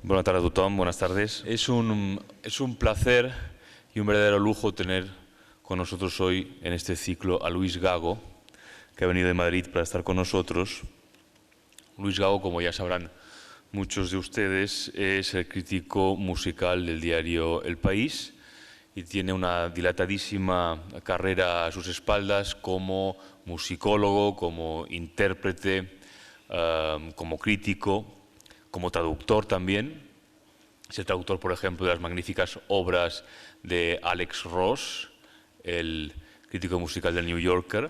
Buenas tardes a tothom, buenas tardes. Es un placer y un verdadero lujo tener con nosotros hoy en este ciclo a Luis Gago, que ha venido de Madrid para estar con nosotros. Luis Gago, como ya sabrán muchos de ustedes, es el crítico musical del diario El País y tiene una dilatadísima carrera a sus espaldas como musicólogo, como intérprete, como crítico, como traductor también. Es el traductor, por ejemplo, de las magníficas obras de Alex Ross, el crítico musical del New Yorker,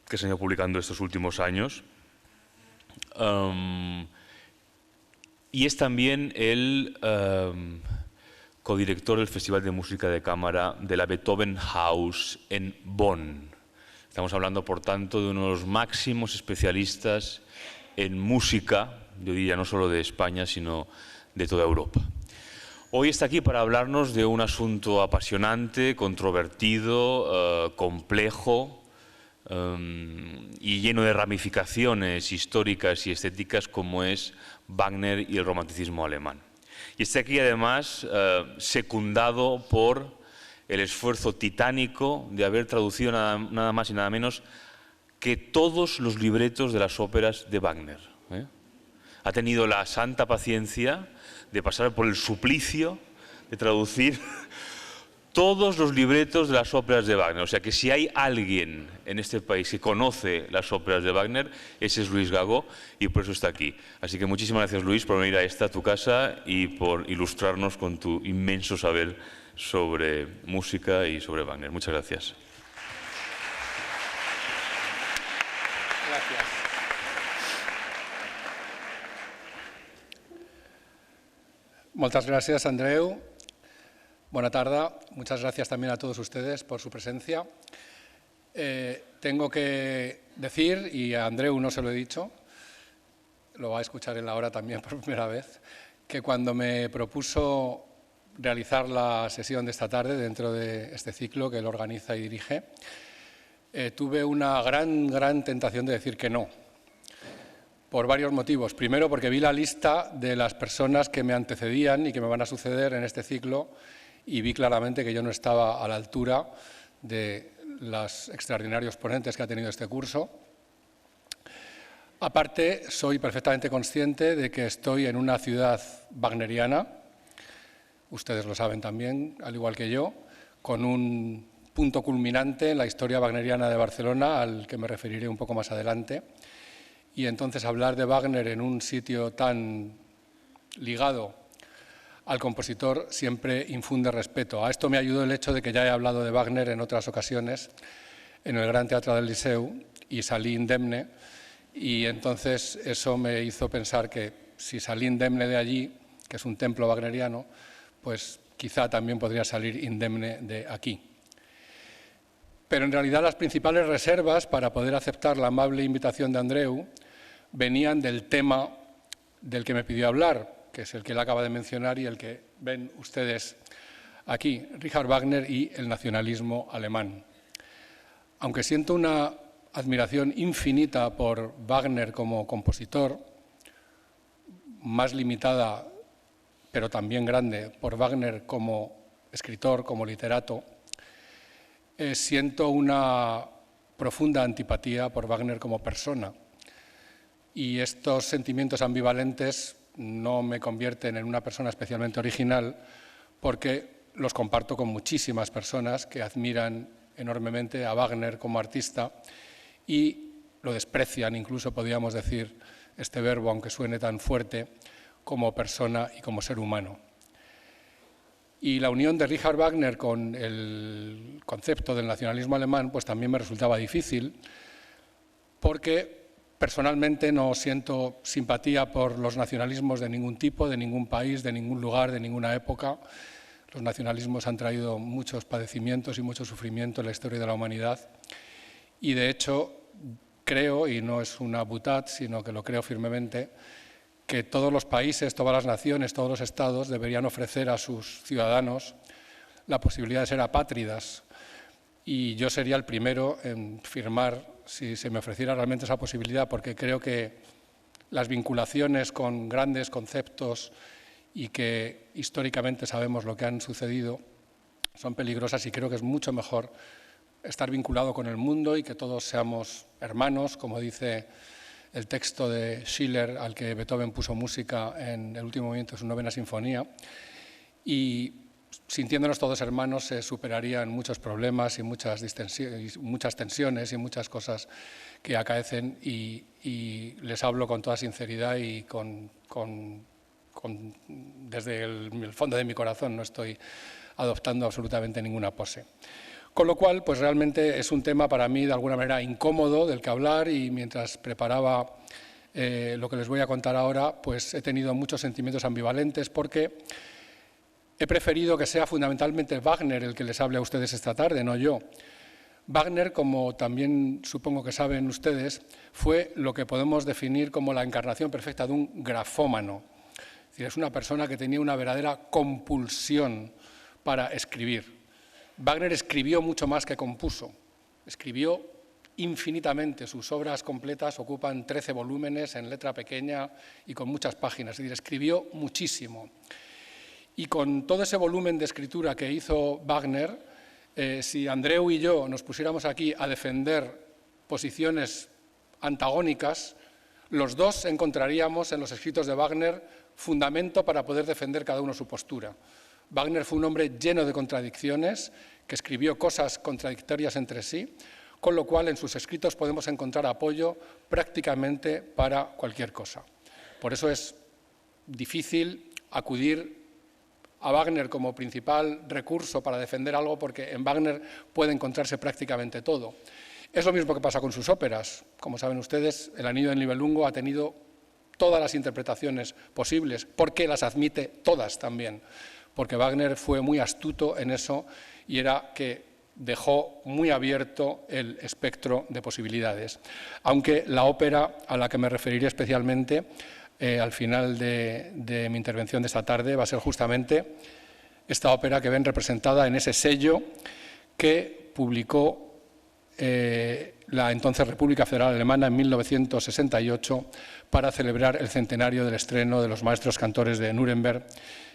que se ha ido publicando estos últimos años. Y es también el codirector del Festival de Música de Cámara de la Beethoven House en Bonn. Estamos hablando, por tanto, de uno de los máximos especialistas en música, yo diría no solo de España, sino de toda Europa. Hoy está aquí para hablarnos de un asunto apasionante, controvertido, complejo y lleno de ramificaciones históricas y estéticas, como es Wagner y el romanticismo alemán. Y está aquí además secundado por el esfuerzo titánico de haber traducido nada más y nada menos que todos los libretos de las óperas de Wagner. Ha tenido la santa paciencia de pasar por el suplicio de traducir todos los libretos de las óperas de Wagner. O sea que si hay alguien en este país que conoce las óperas de Wagner, ese es Luis Gago, y por eso está aquí. Así que muchísimas gracias, Luis, por venir a esta tu casa y por ilustrarnos con tu inmenso saber sobre música y sobre Wagner. Muchas gracias. Gracias. Moltes gràcies, Andreu. Bona tarda. Muchas gracias también a todos ustedes por su presencia. Tengo que decir, y a Andreu no se lo he dicho, lo va a escuchar él ahora también por primera vez, que cuando me propuso realizar la sesión de esta tarde dentro de este ciclo que él organiza y dirige, tuve una gran tentación de decir que no, por varios motivos. Primero, porque vi la lista de las personas que me antecedían y que me van a suceder en este ciclo y vi claramente que yo no estaba a la altura de los extraordinarios ponentes que ha tenido este curso. Aparte, soy perfectamente consciente de que estoy en una ciudad wagneriana, ustedes lo saben también, al igual que yo, con un punto culminante en la historia wagneriana de Barcelona, al que me referiré un poco más adelante. Y entonces hablar de Wagner en un sitio tan ligado al compositor siempre infunde respeto. A esto me ayudó el hecho de que ya he hablado de Wagner en otras ocasiones en el Gran Teatro del Liceu y salí indemne, y entonces eso me hizo pensar que si salí indemne de allí, que es un templo wagneriano, pues quizá también podría salir indemne de aquí. Pero en realidad las principales reservas para poder aceptar la amable invitación de Andreu venían del tema del que me pidió hablar, que es el que él acaba de mencionar y el que ven ustedes aquí, Richard Wagner y el nacionalismo alemán. Aunque siento una admiración infinita por Wagner como compositor, más limitada, pero también grande, por Wagner como escritor, como literato, siento una profunda antipatía por Wagner como persona. Y estos sentimientos ambivalentes no me convierten en una persona especialmente original, porque los comparto con muchísimas personas que admiran enormemente a Wagner como artista y lo desprecian, incluso podríamos decir este verbo, aunque suene tan fuerte, como persona y como ser humano. Y la unión de Richard Wagner con el concepto del nacionalismo alemán pues también me resultaba difícil, porque personalmente no siento simpatía por los nacionalismos de ningún tipo, de ningún país, de ningún lugar, de ninguna época. Los nacionalismos han traído muchos padecimientos y mucho sufrimiento en la historia de la humanidad. Y de hecho creo, y no es una boutade, sino que lo creo firmemente, que todos los países, todas las naciones, todos los estados deberían ofrecer a sus ciudadanos la posibilidad de ser apátridas. Y yo sería el primero en firmar si se me ofreciera realmente esa posibilidad, porque creo que las vinculaciones con grandes conceptos y que históricamente sabemos lo que han sucedido son peligrosas, y creo que es mucho mejor estar vinculado con el mundo y que todos seamos hermanos, como dice el texto de Schiller al que Beethoven puso música en el último movimiento de su 9ª sinfonía, y sintiéndonos todos hermanos se superarían muchos problemas y muchas tensiones y muchas cosas que acaecen, y les hablo con toda sinceridad y desde el fondo de mi corazón, no estoy adoptando absolutamente ninguna pose. Con lo cual, pues realmente es un tema para mí de alguna manera incómodo del que hablar, y mientras preparaba lo que les voy a contar ahora, pues he tenido muchos sentimientos ambivalentes, porque he preferido que sea fundamentalmente Wagner el que les hable a ustedes esta tarde, no yo. Wagner, como también supongo que saben ustedes, fue lo que podemos definir como la encarnación perfecta de un grafómano. Es decir, es una persona que tenía una verdadera compulsión para escribir. Wagner escribió mucho más que compuso, escribió infinitamente. Sus obras completas ocupan 13 volúmenes en letra pequeña y con muchas páginas, es decir, escribió muchísimo. Y con todo ese volumen de escritura que hizo Wagner, si Andreu y yo nos pusiéramos aquí a defender posiciones antagónicas, los dos encontraríamos en los escritos de Wagner fundamento para poder defender cada uno su postura. Wagner fue un hombre lleno de contradicciones, que escribió cosas contradictorias entre sí, con lo cual en sus escritos podemos encontrar apoyo prácticamente para cualquier cosa. Por eso es difícil acudir a Wagner como principal recurso para defender algo, porque en Wagner puede encontrarse prácticamente todo. Es lo mismo que pasa con sus óperas. Como saben ustedes, El Anillo del Nibelungo ha tenido todas las interpretaciones posibles, porque las admite todas también, porque Wagner fue muy astuto en eso, y era que dejó muy abierto el espectro de posibilidades. Aunque la ópera a la que me referiré especialmente al final de mi intervención de esta tarde va a ser justamente esta ópera que ven representada en ese sello que publicó la entonces República Federal Alemana en 1968 para celebrar el centenario del estreno de Los Maestros Cantores de Nuremberg,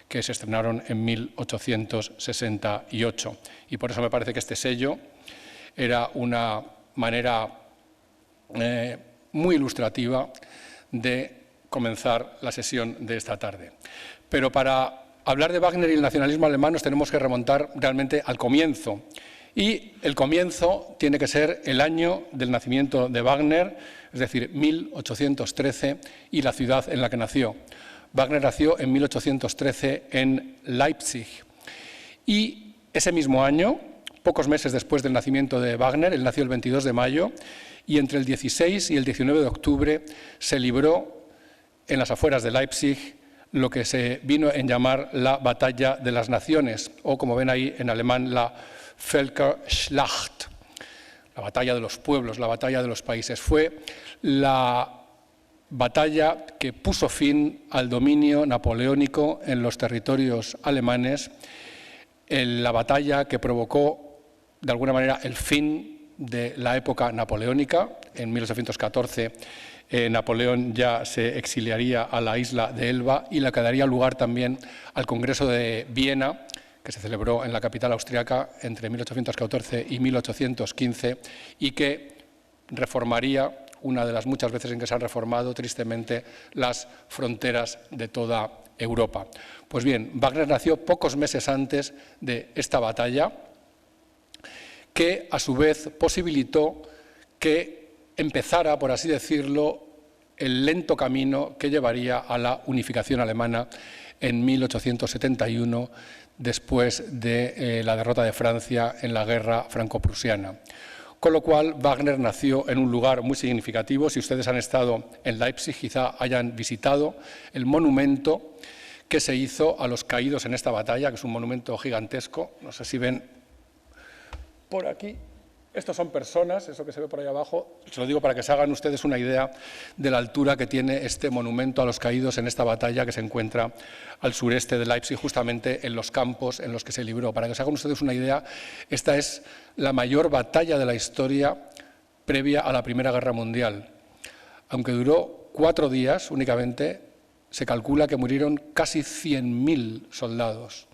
que se estrenaron en 1868. Y por eso me parece que este sello era una manera muy ilustrativa de comenzar la sesión de esta tarde. Pero para hablar de Wagner y el nacionalismo alemán nos tenemos que remontar realmente al comienzo. Y el comienzo tiene que ser el año del nacimiento de Wagner, es decir, 1813, y la ciudad en la que nació. Wagner nació en 1813 en Leipzig, y ese mismo año, pocos meses después del nacimiento de Wagner, él nació el 22 de mayo, y entre el 16 y el 19 de octubre se libró en las afueras de Leipzig lo que se vino en llamar la Batalla de las Naciones, o como ven ahí en alemán, la Völkerschlacht, la batalla de los pueblos, la batalla de los países. Fue la batalla que puso fin al dominio napoleónico en los territorios alemanes, en la batalla que provocó de alguna manera el fin de la época napoleónica. En 1814 Napoleón ya se exiliaría a la isla de Elba, y la que daría lugar también al Congreso de Viena, que se celebró en la capital austriaca entre 1814 y 1815, y que reformaría, una de las muchas veces en que se han reformado, tristemente, las fronteras de toda Europa. Pues bien, Wagner nació pocos meses antes de esta batalla, que a su vez posibilitó que empezara, por así decirlo, el lento camino que llevaría a la unificación alemana en 1871, después de la derrota de Francia en la guerra franco-prusiana. Con lo cual, Wagner nació en un lugar muy significativo. Si ustedes han estado en Leipzig, quizá hayan visitado el monumento que se hizo a los caídos en esta batalla, que es un monumento gigantesco. No sé si ven por aquí. Estos son personas, eso que se ve por ahí abajo. Se lo digo para que se hagan ustedes una idea de la altura que tiene este monumento a los caídos en esta batalla, que se encuentra al sureste de Leipzig, justamente en los campos en los que se libró. Para que se hagan ustedes una idea, esta es la mayor batalla de la historia previa a la Primera Guerra Mundial. Aunque duró 4 días únicamente, se calcula que murieron casi 100.000 soldados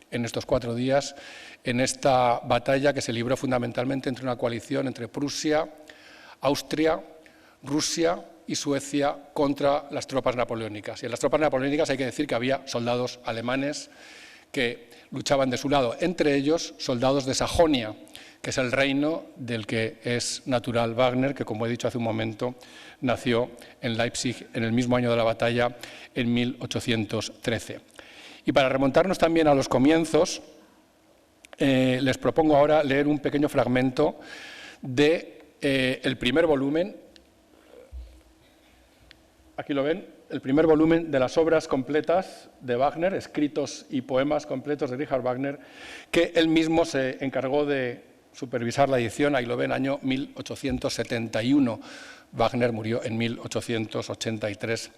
en estos 4 días, en esta batalla que se libró fundamentalmente entre una coalición entre Prusia, Austria, Rusia y Suecia contra las tropas napoleónicas. Y en las tropas napoleónicas hay que decir que había soldados alemanes que luchaban de su lado, entre ellos soldados de Sajonia, que es el reino del que es natural Wagner, que, como he dicho hace un momento, nació en Leipzig en el mismo año de la batalla, en 1813. Y para remontarnos también a los comienzos, les propongo ahora leer un pequeño fragmento del primer volumen. Aquí lo ven, el primer volumen de las obras completas de Wagner, escritos y poemas completos de Richard Wagner, que él mismo se encargó de supervisar la edición. Ahí lo ven, año 1871. Wagner murió en 1883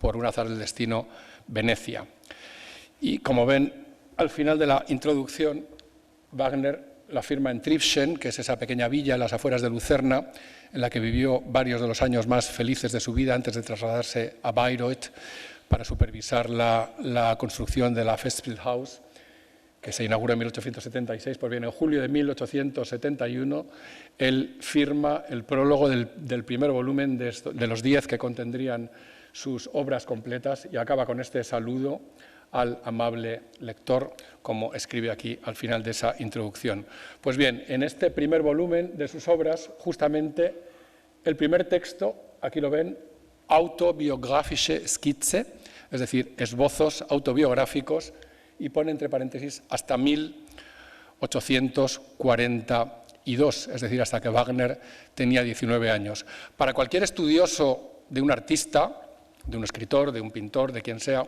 por un azar del destino, Venecia. Y como ven, al final de la introducción, Wagner la firma en Tribschen, que es esa pequeña villa en las afueras de Lucerna, en la que vivió varios de los años más felices de su vida antes de trasladarse a Bayreuth para supervisar la construcción de la Festspielhaus, que se inaugura en 1876. Pues bien, en julio de 1871, él firma el prólogo del primer volumen de los 10 que contendrían sus obras completas, y acaba con este saludo al amable lector, como escribe aquí al final de esa introducción. Pues bien, en este primer volumen de sus obras, justamente el primer texto, aquí lo ven, autobiografische Skizze, es decir, esbozos autobiográficos, y pone entre paréntesis hasta 1842, es decir, hasta que Wagner tenía 19 años. Para cualquier estudioso de un artista, de un escritor, de un pintor, de quien sea,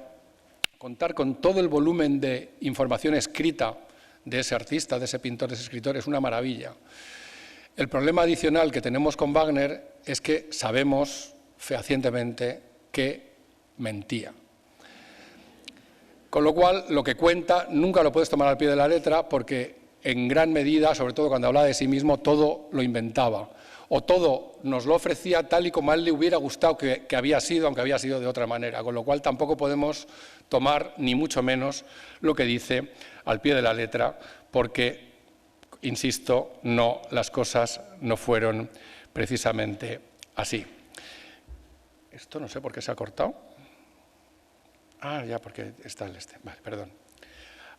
contar con todo el volumen de información escrita de ese artista, de ese pintor, de ese escritor, es una maravilla. El problema adicional que tenemos con Wagner es que sabemos fehacientemente que mentía. Con lo cual, lo que cuenta nunca lo puedes tomar al pie de la letra, porque en gran medida, sobre todo cuando hablaba de sí mismo, todo lo inventaba. O todo nos lo ofrecía tal y como a él le hubiera gustado que había sido, aunque había sido de otra manera. Con lo cual tampoco podemos tomar, ni mucho menos, lo que dice al pie de la letra, porque, insisto, las cosas no fueron precisamente así. Esto no sé por qué se ha cortado. Ah, ya, porque está el este. Vale, perdón.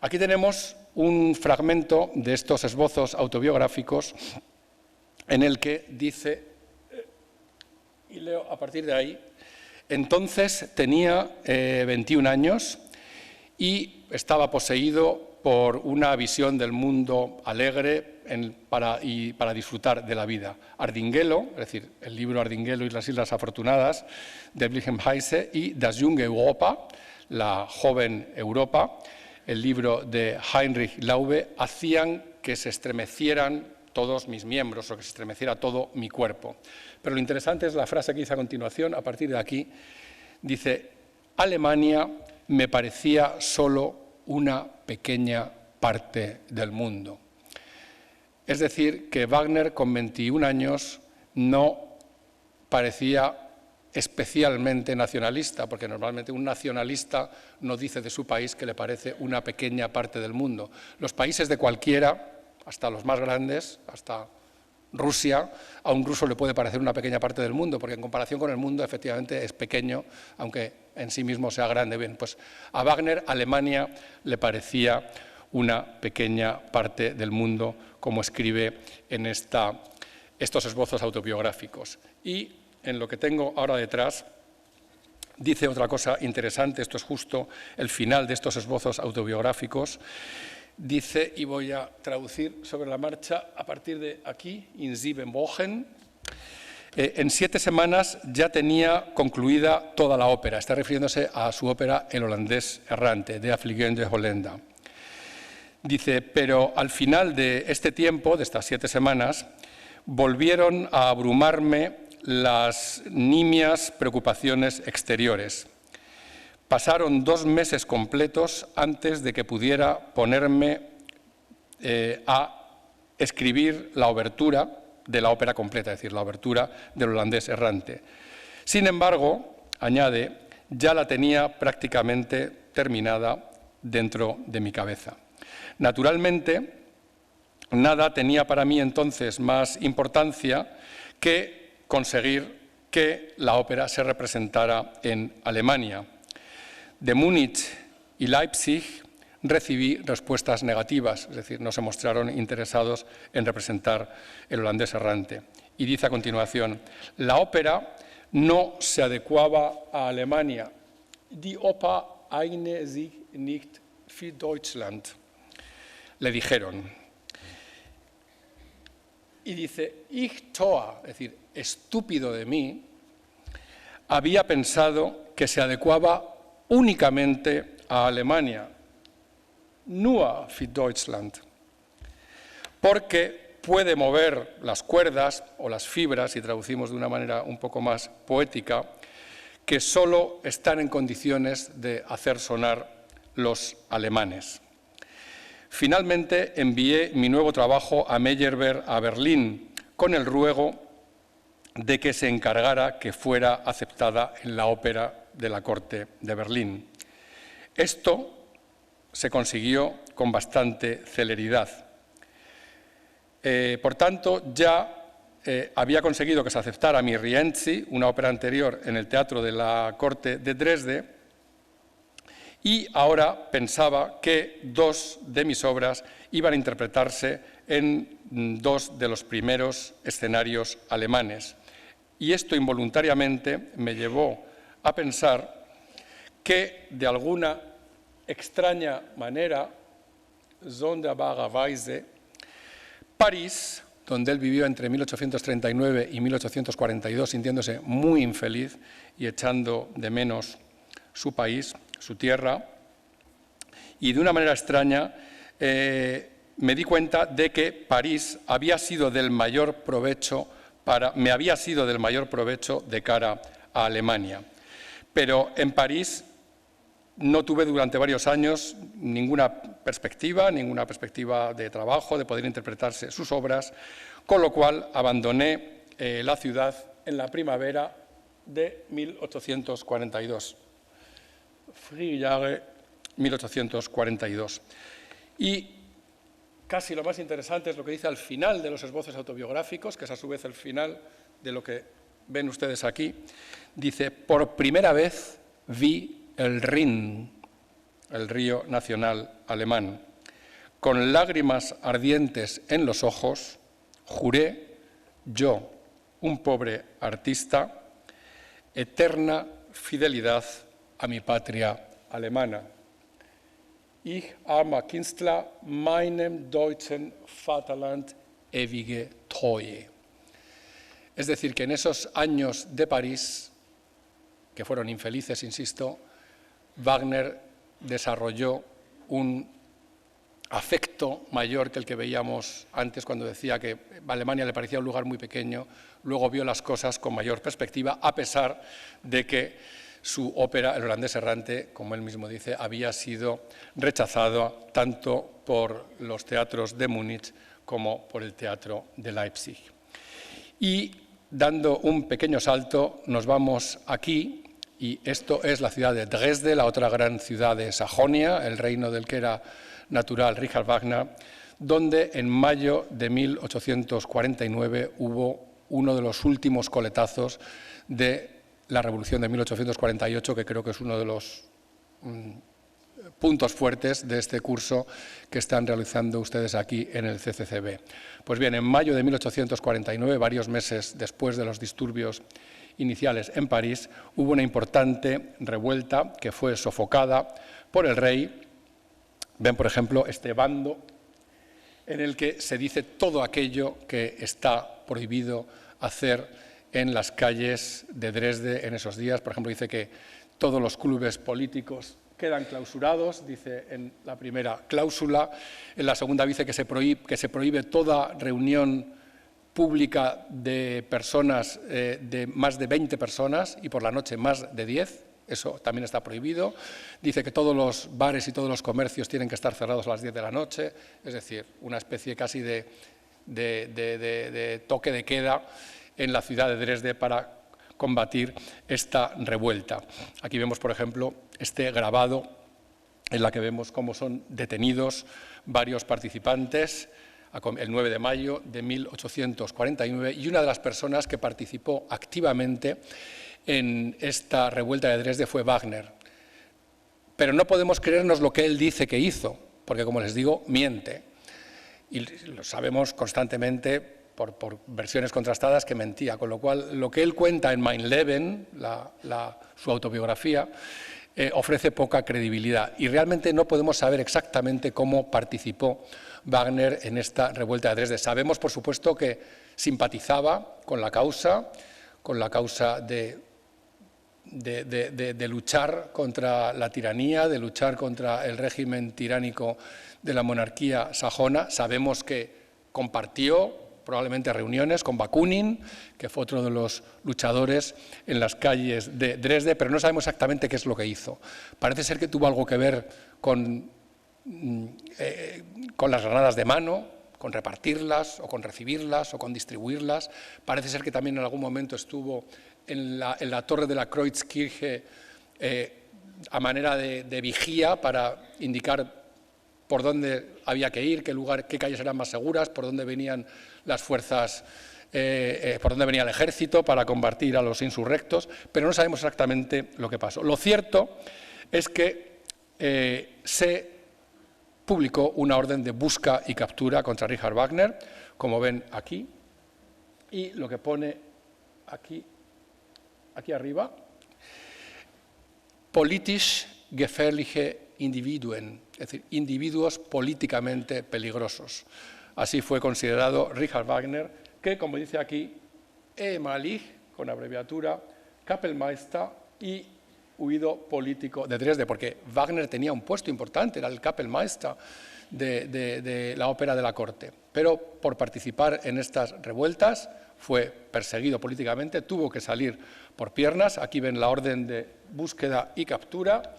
Aquí tenemos un fragmento de estos esbozos autobiográficos en el que dice, y leo a partir de ahí: entonces tenía 21 años y estaba poseído por una visión del mundo alegre para disfrutar de la vida. Ardinghello, es decir, el libro Ardinghello y las Islas Afortunadas, de Wilhelm Heise, y Das junge Europa, la joven Europa, el libro de Heinrich Laube, hacían que se estremecieran todos mis miembros, o que se estremeciera todo mi cuerpo. Pero lo interesante es la frase que dice a continuación. A partir de aquí dice: Alemania me parecía solo una pequeña parte del mundo. Es decir, que Wagner con 21 años no parecía especialmente nacionalista, porque normalmente un nacionalista no dice de su país que le parece una pequeña parte del mundo. Los países de cualquiera, hasta los más grandes, hasta Rusia, a un ruso le puede parecer una pequeña parte del mundo, porque en comparación con el mundo efectivamente es pequeño, aunque en sí mismo sea grande. Bien, pues a Wagner Alemania le parecía una pequeña parte del mundo, como escribe en estos esbozos autobiográficos. Y en lo que tengo ahora detrás dice otra cosa interesante. Esto es justo el final de estos esbozos autobiográficos. Dice, y voy a traducir sobre la marcha a partir de aquí: in 7 Wochen, en 7 semanas ya tenía concluida toda la ópera. Está refiriéndose a su ópera El holandés errante, de Vliegende Hollanda. Dice, pero al final de este tiempo, de estas 7 semanas, volvieron a abrumarme las nimias preocupaciones exteriores. Pasaron 2 meses completos antes de que pudiera ponerme a escribir la obertura de la ópera completa, es decir, la obertura del holandés errante. Sin embargo, añade, ya la tenía prácticamente terminada dentro de mi cabeza. Naturalmente, nada tenía para mí entonces más importancia que conseguir que la ópera se representara en Alemania. De Múnich y Leipzig recibí respuestas negativas, es decir, no se mostraron interesados en representar el holandés errante. Y dice a continuación, la ópera no se adecuaba a Alemania. Die Oper eigne sich nicht für Deutschland. Le dijeron. Y dice, ich toa, es decir, estúpido de mí, había pensado que se adecuaba únicamente a Alemania, nur für Deutschland, porque puede mover las cuerdas o las fibras, si traducimos de una manera un poco más poética, que solo están en condiciones de hacer sonar los alemanes. Finalmente envié mi nuevo trabajo a Meyerbeer a Berlín con el ruego de que se encargara que fuera aceptada en la ópera de la corte de Berlín. Esto se consiguió con bastante celeridad. Por tanto, ya había conseguido que se aceptara mi Rienzi, una ópera anterior en el Teatro de la Corte de Dresde, y ahora pensaba que dos de mis obras iban a interpretarse en dos de los primeros escenarios alemanes. Y esto involuntariamente me llevó a pensar que, de alguna extraña manera, sonderbarerweise, París, donde él vivió entre 1839 y 1842, sintiéndose muy infeliz y echando de menos su país, su tierra, y de una manera extraña me di cuenta de que París había sido del mayor provecho me había sido del mayor provecho de cara a Alemania. Pero en París no tuve durante varios años ninguna perspectiva de trabajo, de poder interpretarse sus obras, con lo cual abandoné la ciudad en la primavera de 1842. Frühjahre 1842. Y casi lo más interesante es lo que dice al final de los esbozos autobiográficos, que es a su vez el final de lo que ven ustedes aquí. Dice, por primera vez vi el Rin, el río nacional alemán. Con lágrimas ardientes en los ojos, juré, yo, un pobre artista, eterna fidelidad a mi patria alemana. Ich, armer Künstler, meinem deutschen Vaterland ewige Treue. Es decir, que en esos años de París, que fueron infelices, insisto, Wagner desarrolló un afecto mayor que el que veíamos antes cuando decía que Alemania le parecía un lugar muy pequeño, luego vio las cosas con mayor perspectiva, a pesar de que su ópera, El holandés errante, como él mismo dice, había sido rechazada tanto por los teatros de Múnich como por el teatro de Leipzig. Y dando un pequeño salto, nos vamos aquí, y esto es la ciudad de Dresde, la otra gran ciudad de Sajonia, el reino del que era natural Richard Wagner, donde en mayo de 1849 hubo uno de los últimos coletazos de la Revolución de 1848, que creo que es uno de los puntos fuertes de este curso que están realizando ustedes aquí en el CCCB. Pues bien, en mayo de 1849, varios meses después de los disturbios iniciales en París, hubo una importante revuelta que fue sofocada por el rey. Ven, por ejemplo, este bando en el que se dice todo aquello que está prohibido hacer en las calles de Dresde en esos días. Por ejemplo, dice que todos los clubes políticos quedan clausurados, dice en la primera cláusula. En la segunda dice que se prohíbe toda reunión pública de personas, de más de 20 personas, y por la noche más de 10. Eso también está prohibido. Dice que todos los bares y todos los comercios tienen que estar cerrados a las 10 de la noche, es decir, una especie casi de toque de queda en la ciudad de Dresde para combatir esta revuelta. Aquí vemos, por ejemplo, este grabado en la que vemos cómo son detenidos varios participantes el 9 de mayo de 1849, y una de las personas que participó activamente en esta revuelta de Dresde fue Wagner. Pero no podemos creernos lo que él dice que hizo, porque, como les digo, miente. Y lo sabemos constantemente por versiones contrastadas que mentía, con lo cual lo que él cuenta en Mein Leben, su autobiografía, ofrece poca credibilidad, y realmente no podemos saber exactamente cómo participó Wagner en esta revuelta de Dresde. Sabemos, por supuesto, que simpatizaba con la causa de luchar contra la tiranía, de luchar contra el régimen tiránico de la monarquía sajona. Sabemos que compartió probablemente reuniones con Bakunin, que fue otro de los luchadores en las calles de Dresde, pero no sabemos exactamente qué es lo que hizo. Parece ser que tuvo algo que ver con las granadas de mano, con repartirlas, o con recibirlas, o con distribuirlas. Parece ser que también en algún momento estuvo en la torre de la Kreuzkirche a manera de vigía para indicar por dónde había que ir, qué calles eran más seguras, por dónde venían las fuerzas, por dónde venía el ejército para combatir a los insurrectos, pero no sabemos exactamente lo que pasó. Lo cierto es que se publicó una orden de busca y captura contra Richard Wagner, como ven aquí, y lo que pone aquí arriba, politisch gefährliche Individuen, es decir, individuos políticamente peligrosos. Así fue considerado Richard Wagner, que, como dice aquí, ehemalig, con abreviatura, Kapellmeister y huido político de Dresde, porque Wagner tenía un puesto importante, era el Kapellmeister de la ópera de la corte, pero por participar en estas revueltas fue perseguido políticamente, tuvo que salir por piernas. Aquí ven la orden de búsqueda y captura,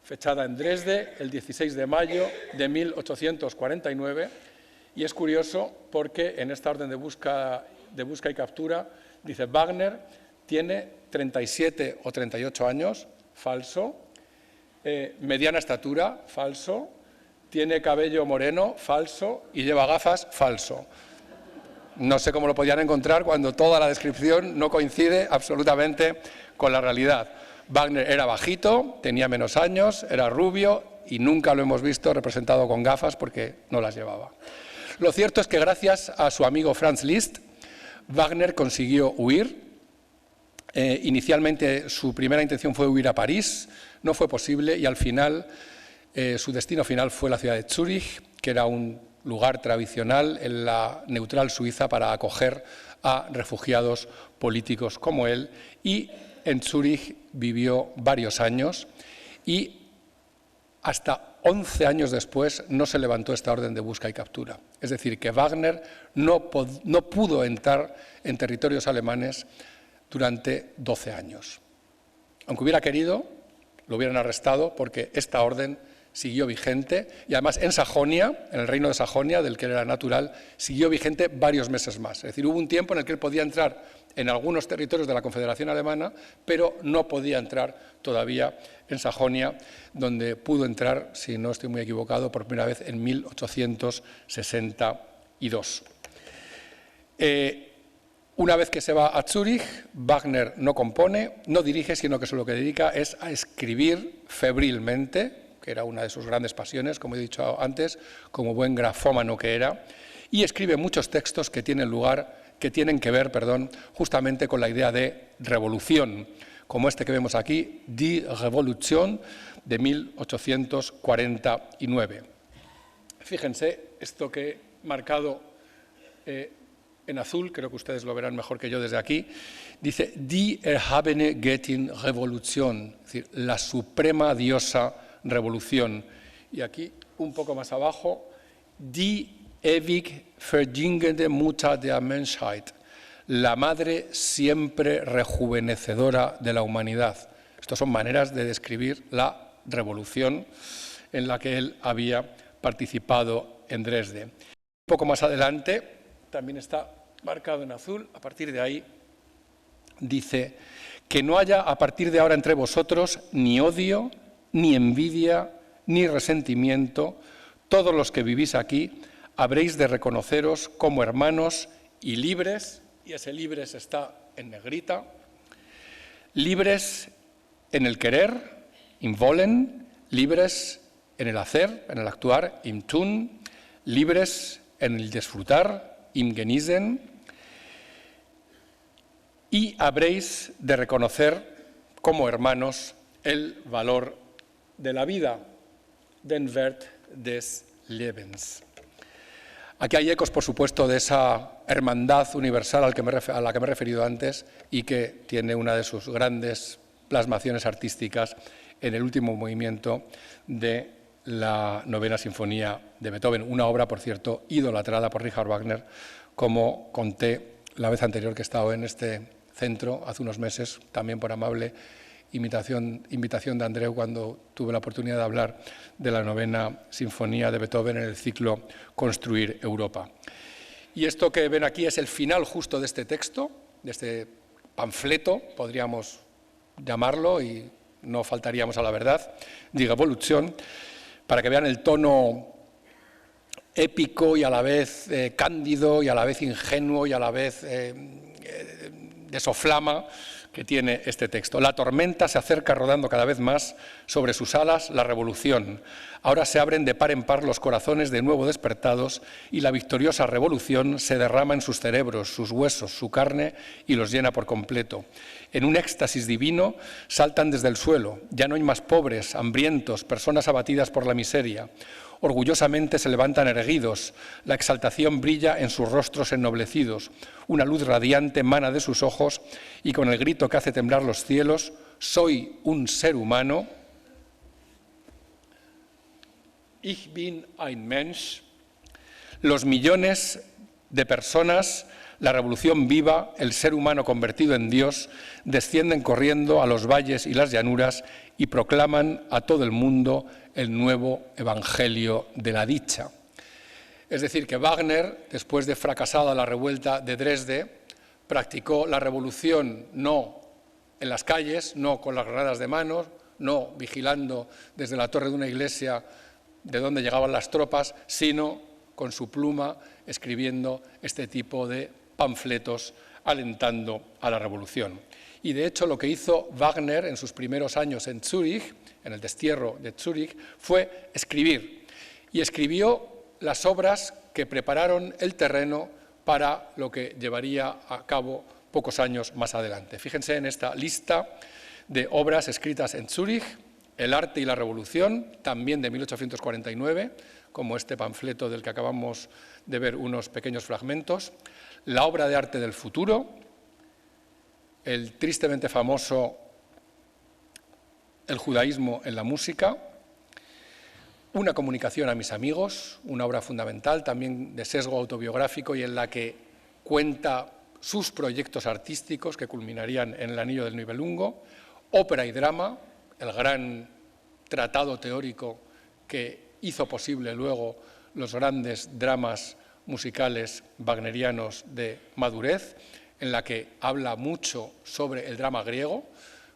fechada en Dresde el 16 de mayo de 1849, y es curioso porque en esta orden de busca y captura dice: Wagner tiene 37 o 38 años, falso, mediana estatura, falso, tiene cabello moreno, falso, y lleva gafas, falso. No sé cómo lo podían encontrar cuando toda la descripción no coincide absolutamente con la realidad. Wagner era bajito, tenía menos años, era rubio y nunca lo hemos visto representado con gafas porque no las llevaba. Lo cierto es que gracias a su amigo Franz Liszt, Wagner consiguió huir. Inicialmente su primera intención fue huir a París, no fue posible, y al final su destino final fue la ciudad de Zúrich, que era un lugar tradicional en la neutral Suiza para acoger a refugiados políticos como él, y en Zúrich vivió varios años, y hasta 11 años después no se levantó esta orden de busca y captura. Es decir, que Wagner no pudo entrar en territorios alemanes durante 12 años. Aunque hubiera querido, lo hubieran arrestado, porque esta orden siguió vigente, y además en Sajonia, en el reino de Sajonia, del que él era natural, siguió vigente varios meses más. Es decir, hubo un tiempo en el que él podía entrar en algunos territorios de la Confederación Alemana, pero no podía entrar todavía en Sajonia, donde pudo entrar, si no estoy muy equivocado, por primera vez en 1862. Una vez que se va a Zúrich, Wagner no compone, no dirige, sino que lo que dedica es a escribir febrilmente, que era una de sus grandes pasiones, como he dicho antes, como buen grafómano que era, y escribe muchos textos que tienen que ver, justamente con la idea de revolución, como este que vemos aquí, Die Revolution, de 1849. Fíjense, esto que he marcado en azul, creo que ustedes lo verán mejor que yo desde aquí, dice Die erhabene Göttin Revolution, es decir, la suprema diosa revolución. Y aquí, un poco más abajo, Die ewig verjüngende Mutter der Menschheit, la madre siempre rejuvenecedora de la humanidad. Estas son maneras de describir la revolución en la que él había participado en Dresde. Un poco más adelante, también está marcado en azul, a partir de ahí dice: que no haya a partir de ahora entre vosotros ni odio, ni envidia, ni resentimiento. Todos los que vivís aquí habréis de reconoceros como hermanos y libres, y ese libres está en negrita, libres en el querer, im wollen, libres en el hacer, en el actuar, im tun, libres en el disfrutar, im genießen, y habréis de reconocer como hermanos el valor de la vida, den Wert des Lebens. Aquí hay ecos, por supuesto, de esa hermandad universal a la que me he referido antes y que tiene una de sus grandes plasmaciones artísticas en el último movimiento de la Novena Sinfonía de Beethoven, una obra, por cierto, idolatrada por Richard Wagner, como conté la vez anterior que he estado en este centro, hace unos meses, también por amable invitación de Andreu, cuando tuve la oportunidad de hablar de la Novena Sinfonía de Beethoven en el ciclo Construir Europa. Y esto que ven aquí es el final justo de este texto, de este panfleto, podríamos llamarlo, y no faltaríamos a la verdad, Die Revolution, para que vean el tono épico y a la vez cándido y a la vez ingenuo y a la vez de soflama que tiene este texto. La tormenta se acerca rodando cada vez más sobre sus alas la revolución. Ahora se abren de par en par los corazones de nuevo despertados y la victoriosa revolución se derrama en sus cerebros, sus huesos, su carne y los llena por completo. En un éxtasis divino saltan desde el suelo. Ya no hay más pobres, hambrientos, personas abatidas por la miseria. Orgullosamente se levantan erguidos, la exaltación brilla en sus rostros ennoblecidos, una luz radiante emana de sus ojos y con el grito que hace temblar los cielos: soy un ser humano, ich bin ein Mensch, los millones de personas, la revolución viva, el ser humano convertido en Dios, descienden corriendo a los valles y las llanuras y proclaman a todo el mundo el nuevo evangelio de la dicha. Es decir, que Wagner, después de fracasada la revuelta de Dresde, practicó la revolución no en las calles, no con las granadas de mano, no vigilando desde la torre de una iglesia de donde llegaban las tropas, sino con su pluma escribiendo este tipo de panfletos alentando a la revolución. Y de hecho lo que hizo Wagner en sus primeros años en Zúrich, en el destierro de Zúrich, fue escribir. Y escribió las obras que prepararon el terreno para lo que llevaría a cabo pocos años más adelante. Fíjense en esta lista de obras escritas en Zúrich: El arte y la revolución, también de 1849, como este panfleto del que acabamos de ver unos pequeños fragmentos; La obra de arte del futuro; el tristemente famoso El judaísmo en la música; Una comunicación a mis amigos, una obra fundamental, también de sesgo autobiográfico y en la que cuenta sus proyectos artísticos que culminarían en El anillo del Nibelungo; Ópera y drama, el gran tratado teórico que hizo posible luego los grandes dramas musicales wagnerianos de madurez, en la que habla mucho sobre el drama griego,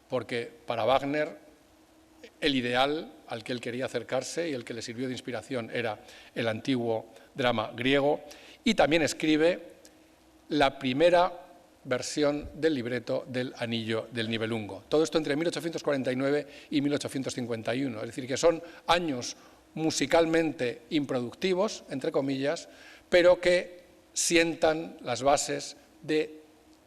porque para Wagner el ideal al que él quería acercarse y el que le sirvió de inspiración era el antiguo drama griego. Y también escribe la primera versión del libreto del Anillo del Nibelungo. Todo esto entre 1849 y 1851, es decir, que son años musicalmente improductivos, entre comillas, pero que sientan las bases de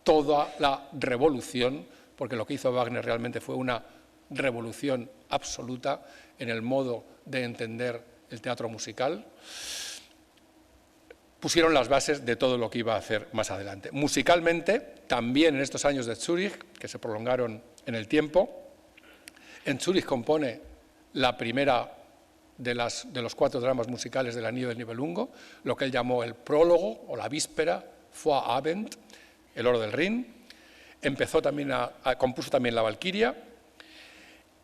toda la revolución, porque lo que hizo Wagner realmente fue una revolución absoluta en el modo de entender el teatro musical. Pusieron las bases de todo lo que iba a hacer más adelante. Musicalmente, también en estos años de Zúrich, que se prolongaron en el tiempo, en Zúrich compone la primera de los 4 dramas musicales del Anillo del Nibelungo, lo que él llamó el prólogo o la víspera, Vorabend, el oro del Rin. Compuso también la Valquiria.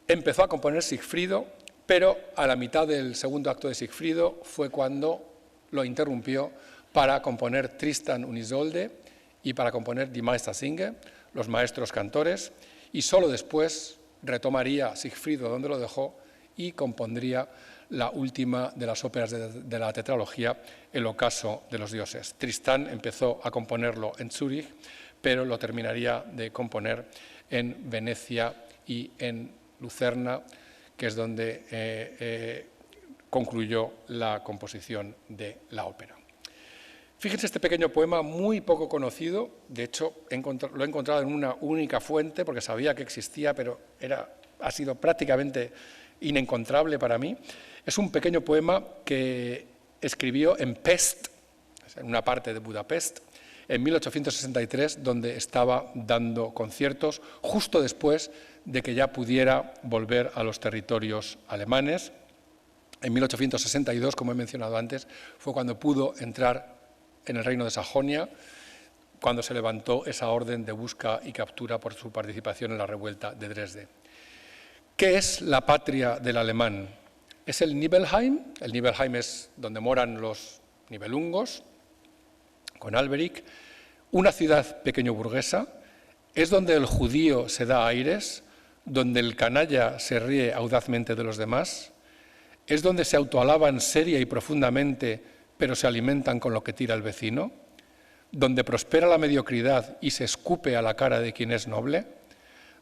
Empezó a componer Sigfrido, pero a la mitad del segundo acto de Sigfrido fue cuando lo interrumpió para componer Tristan und Isolde y para componer Die Meistersinger, los maestros cantores, y solo después retomaría Sigfrido donde lo dejó y compondría la última de las óperas de la tetralogía, El ocaso de los dioses. Tristán empezó a componerlo en Zúrich, pero lo terminaría de componer en Venecia y en Lucerna, que es donde concluyó la composición de la ópera. Fíjense este pequeño poema muy poco conocido, de hecho lo he encontrado en una única fuente porque sabía que existía, pero ha sido prácticamente inencontrable para mí. Es un pequeño poema que escribió en Pest, en una parte de Budapest, en 1863, donde estaba dando conciertos justo después de que ya pudiera volver a los territorios alemanes. En 1862, como he mencionado antes, fue cuando pudo entrar en el reino de Sajonia, cuando se levantó esa orden de busca y captura por su participación en la revuelta de Dresde. ¿Qué es la patria del alemán? Es el Nibelheim. El Nibelheim es donde moran los nibelungos, con Alberic, una ciudad pequeño burguesa, es donde el judío se da aires, donde el canalla se ríe audazmente de los demás, es donde se autoalaban seria y profundamente, pero se alimentan con lo que tira el vecino, donde prospera la mediocridad y se escupe a la cara de quien es noble,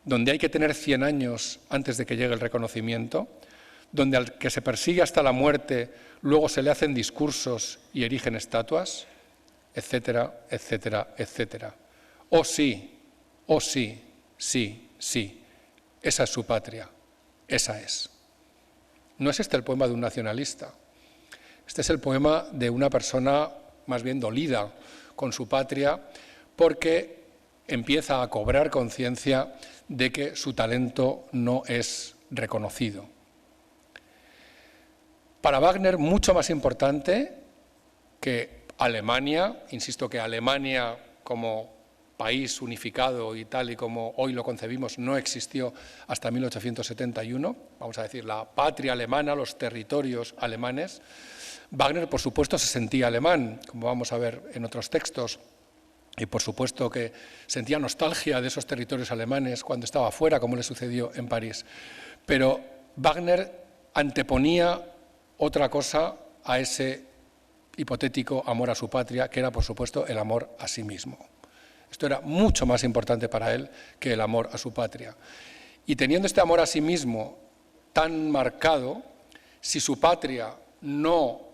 donde hay que tener 100 años antes de que llegue el reconocimiento, donde al que se persigue hasta la muerte luego se le hacen discursos y erigen estatuas, etcétera, etcétera, etcétera. Oh sí, sí, sí, esa es su patria, esa es. No es este el poema de un nacionalista, este es el poema de una persona más bien dolida con su patria porque empieza a cobrar conciencia de que su talento no es reconocido. Para Wagner, mucho más importante que Alemania, insisto que Alemania como país unificado y tal y como hoy lo concebimos no existió hasta 1871, vamos a decir la patria alemana, los territorios alemanes. Wagner, por supuesto, se sentía alemán, como vamos a ver en otros textos, y por supuesto que sentía nostalgia de esos territorios alemanes cuando estaba fuera, como le sucedió en París. Pero Wagner anteponía otra cosa a ese hipotético amor a su patria, que era, por supuesto, el amor a sí mismo. Esto era mucho más importante para él que el amor a su patria. Y teniendo este amor a sí mismo tan marcado, si su patria no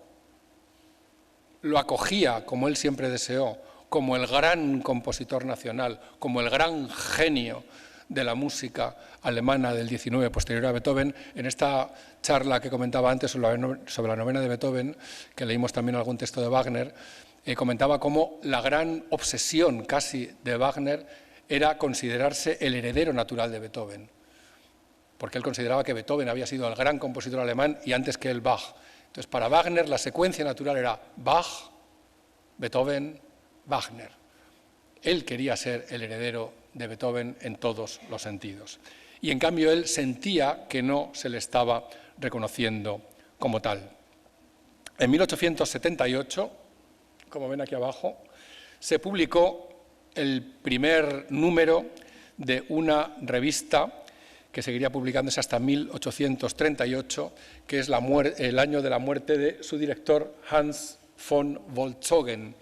lo acogía, como él siempre deseó, como el gran compositor nacional, como el gran genio de la música alemana del XIX posterior a Beethoven, en esta charla que comentaba antes sobre la novena de Beethoven, que leímos también algún texto de Wagner, comentaba cómo la gran obsesión casi de Wagner era considerarse el heredero natural de Beethoven, porque él consideraba que Beethoven había sido el gran compositor alemán y antes que él Bach. Entonces, para Wagner la secuencia natural era Bach, Beethoven, Wagner. Él quería ser el heredero de Beethoven en todos los sentidos. Y en cambio él sentía que no se le estaba reconociendo como tal. En 1878, como ven aquí abajo, se publicó el primer número de una revista que seguiría publicándose hasta 1838, que es el año de la muerte de su director Hans von Wolzogen,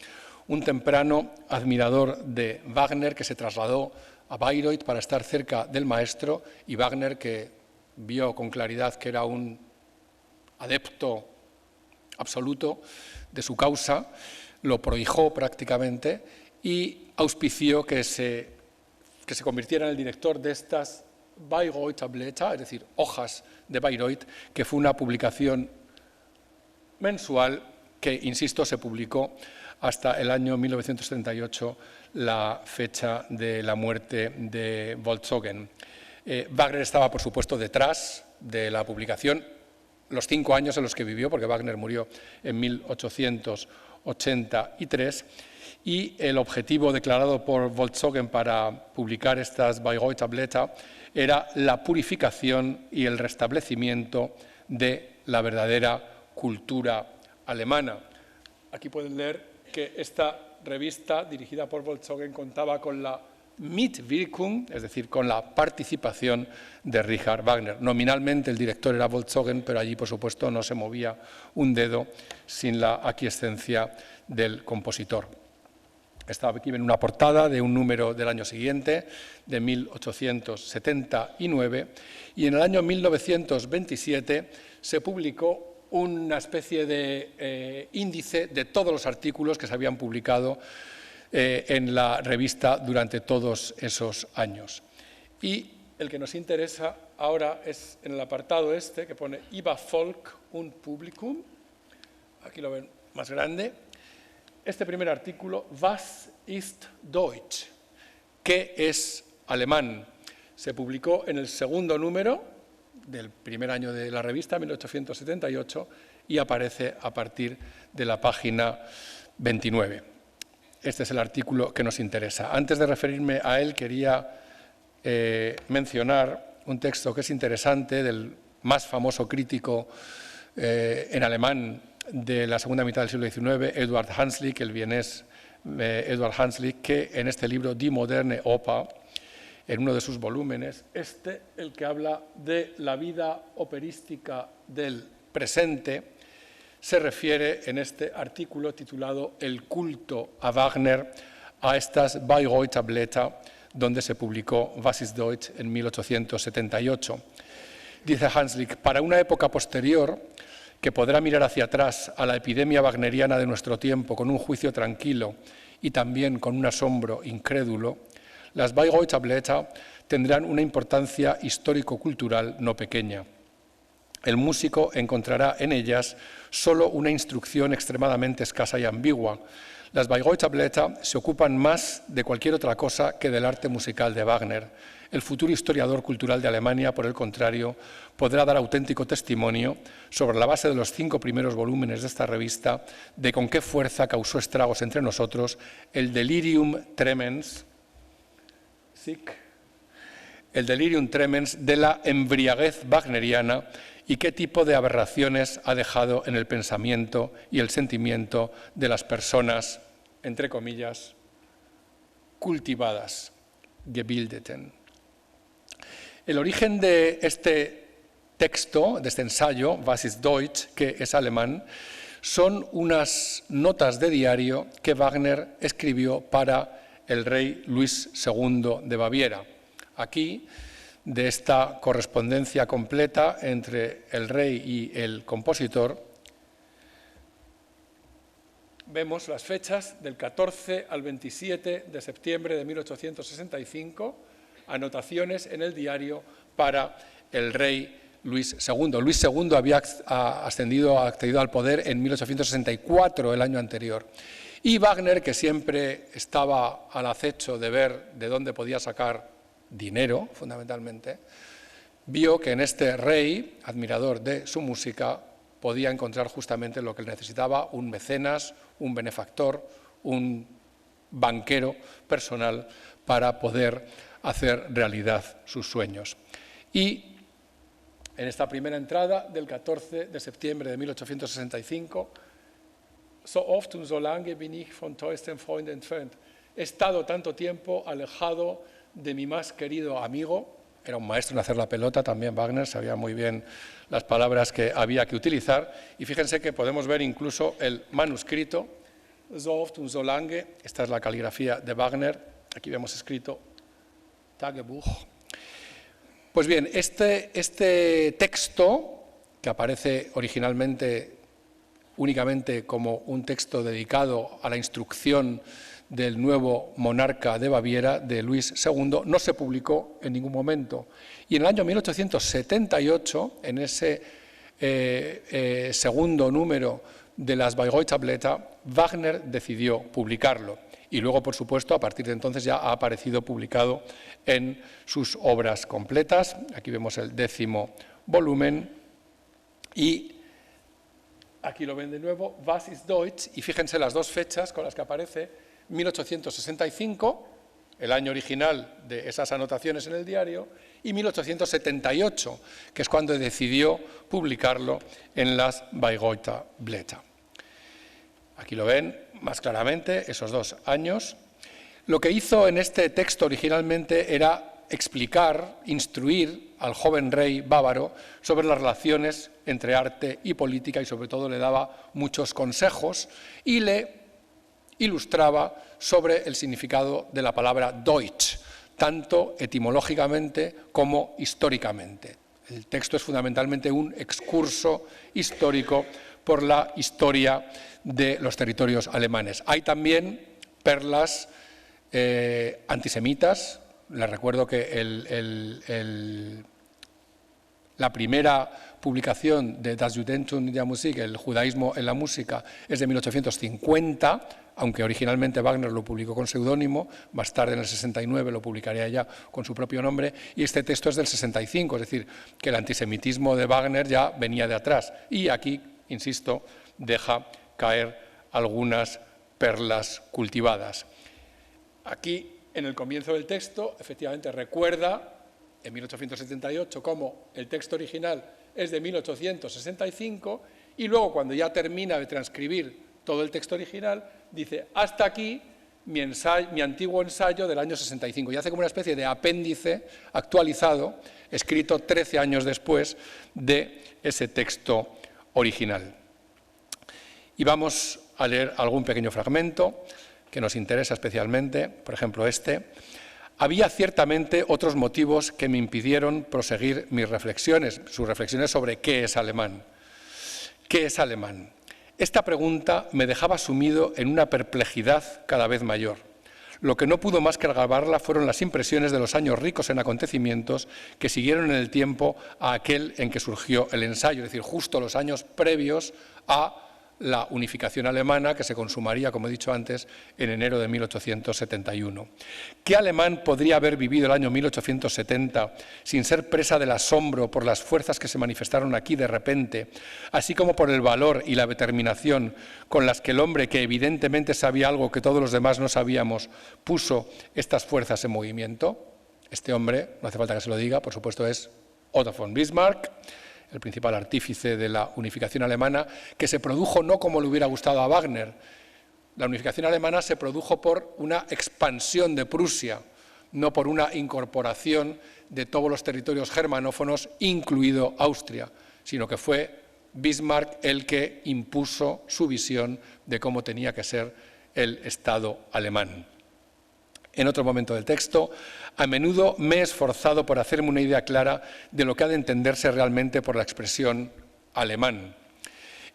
un temprano admirador de Wagner que se trasladó a Bayreuth para estar cerca del maestro, y Wagner, que vio con claridad que era un adepto absoluto de su causa, lo prohijó prácticamente y auspició que se convirtiera en el director de estas Bayreuther Blätter, es decir, hojas de Bayreuth, que fue una publicación mensual que, insisto, se publicó hasta el año 1938, la fecha de la muerte de Wolzogen. Wagner estaba, por supuesto, detrás de la publicación, los 5 años en los que vivió, porque Wagner murió en 1883, y el objetivo declarado por Wolzogen para publicar estas Bayreuther Blätter era la purificación y el restablecimiento de la verdadera cultura alemana. Aquí pueden leer que esta revista, dirigida por Wolzogen, contaba con la Mitwirkung, es decir, con la participación de Richard Wagner. Nominalmente el director era Wolfsoggen, pero allí, por supuesto, no se movía un dedo sin la aquiescencia del compositor. Aquí ven una portada de un número del año siguiente, de 1879, y en el año 1927 se publicó una especie de índice de todos los artículos que se habían publicado en la revista durante todos esos años. Y el que nos interesa ahora es en el apartado este que pone Über Volk und Publikum, aquí lo ven más grande, este primer artículo, Was ist Deutsch? ¿Qué es alemán? Se publicó en el segundo número del primer año de la revista, 1878, y aparece a partir de la página 29. Este es el artículo que nos interesa. Antes de referirme a él, quería mencionar un texto que es interesante del más famoso crítico en alemán de la segunda mitad del siglo XIX, Eduard Hanslick, el vienés Eduard Hanslick, que en este libro Die moderne Oper, en uno de sus volúmenes, el que habla de la vida operística del presente, se refiere en este artículo titulado El culto a Wagner a estas Bayreuther Blätter, donde se publicó Was ist Deutsch en 1878. Dice Hanslick, para una época posterior, que podrá mirar hacia atrás a la epidemia wagneriana de nuestro tiempo con un juicio tranquilo y también con un asombro incrédulo, las Bayreuther Blätter tendrán una importancia histórico-cultural no pequeña. El músico encontrará en ellas solo una instrucción extremadamente escasa y ambigua. Las Bayreuther Blätter se ocupan más de cualquier otra cosa que del arte musical de Wagner. El futuro historiador cultural de Alemania, por el contrario, podrá dar auténtico testimonio, sobre la base de los 5 primeros volúmenes de esta revista, de con qué fuerza causó estragos entre nosotros el delirium tremens, de la embriaguez wagneriana y qué tipo de aberraciones ha dejado en el pensamiento y el sentimiento de las personas, entre comillas, cultivadas, gebildeten. El origen de este texto, de este ensayo, Was ist Deutsch, que es alemán, son unas notas de diario que Wagner escribió para el rey Luis II de Baviera. Aquí, de esta correspondencia completa entre el rey y el compositor, vemos las fechas del 14 al 27 de septiembre de 1865, anotaciones en el diario para el rey Luis II. Luis II había accedido al poder en 1864, el año anterior. Y Wagner, que siempre estaba al acecho de ver de dónde podía sacar dinero, fundamentalmente, vio que en este rey, admirador de su música, podía encontrar justamente lo que él necesitaba, un mecenas, un benefactor, un banquero personal para poder hacer realidad sus sueños. Y en esta primera entrada del 14 de septiembre de 1865, so oft und so lange bin ich von treuestem Freund entfernt. He estado tanto tiempo alejado de mi más querido amigo. Era un maestro en hacer la pelota también Wagner, sabía muy bien las palabras que había que utilizar. Y fíjense que podemos ver incluso el manuscrito, so oft und so lange, esta es la caligrafía de Wagner, aquí vemos escrito Tagebuch. Pues bien, este texto, que aparece originalmente únicamente como un texto dedicado a la instrucción del nuevo monarca de Baviera, de Luis II, no se publicó en ningún momento. Y en el año 1878, en ese segundo número de las Bayreuther Blätter, Wagner decidió publicarlo. Y luego, por supuesto, a partir de entonces ya ha aparecido publicado en sus obras completas. Aquí vemos el 10º volumen y aquí lo ven de nuevo, Was ist Deutsch, y fíjense las dos fechas con las que aparece, 1865, el año original de esas anotaciones en el diario, y 1878, que es cuando decidió publicarlo en las Bayreuther Blätter. Aquí lo ven más claramente, esos 2 años. Lo que hizo en este texto originalmente era explicar, instruir al joven rey bávaro sobre las relaciones entre arte y política, y sobre todo le daba muchos consejos y le ilustraba sobre el significado de la palabra Deutsch, tanto etimológicamente como históricamente. El texto es fundamentalmente un excurso histórico por la historia de los territorios alemanes. Hay también perlas antisemitas. Les recuerdo que la primera publicación de Das Judentum in der Musik, el judaísmo en la música, es de 1850, aunque originalmente Wagner lo publicó con seudónimo, más tarde en el 69 lo publicaría ya con su propio nombre, y este texto es del 65, es decir, que el antisemitismo de Wagner ya venía de atrás. Y aquí, insisto, deja caer algunas perlas cultivadas. Aquí, en el comienzo del texto, efectivamente recuerda, en 1878, cómo el texto original es de 1865, y luego, cuando ya termina de transcribir todo el texto original, dice, hasta aquí mi antiguo ensayo del año 65, y hace como una especie de apéndice actualizado, escrito 13 años después de ese texto original. Y vamos a leer algún pequeño fragmento que nos interesa especialmente, por ejemplo este. Había ciertamente otros motivos que me impidieron proseguir mis reflexiones, sus reflexiones sobre qué es alemán. ¿Qué es alemán? Esta pregunta me dejaba sumido en una perplejidad cada vez mayor. Lo que no pudo más que agravarla fueron las impresiones de los años ricos en acontecimientos que siguieron en el tiempo a aquel en que surgió el ensayo, es decir, justo los años previos a la unificación alemana, que se consumaría, como he dicho antes, en enero de 1871. ¿Qué alemán podría haber vivido el año 1870 sin ser presa del asombro por las fuerzas que se manifestaron aquí de repente, así como por el valor y la determinación con las que el hombre, que evidentemente sabía algo que todos los demás no sabíamos, puso estas fuerzas en movimiento? Este hombre, no hace falta que se lo diga, por supuesto es Otto von Bismarck, el principal artífice de la unificación alemana, que se produjo no como le hubiera gustado a Wagner. La unificación alemana se produjo por una expansión de Prusia, no por una incorporación de todos los territorios germanófonos, incluido Austria, sino que fue Bismarck el que impuso su visión de cómo tenía que ser el Estado alemán. En otro momento del texto, a menudo me he esforzado por hacerme una idea clara de lo que ha de entenderse realmente por la expresión alemán.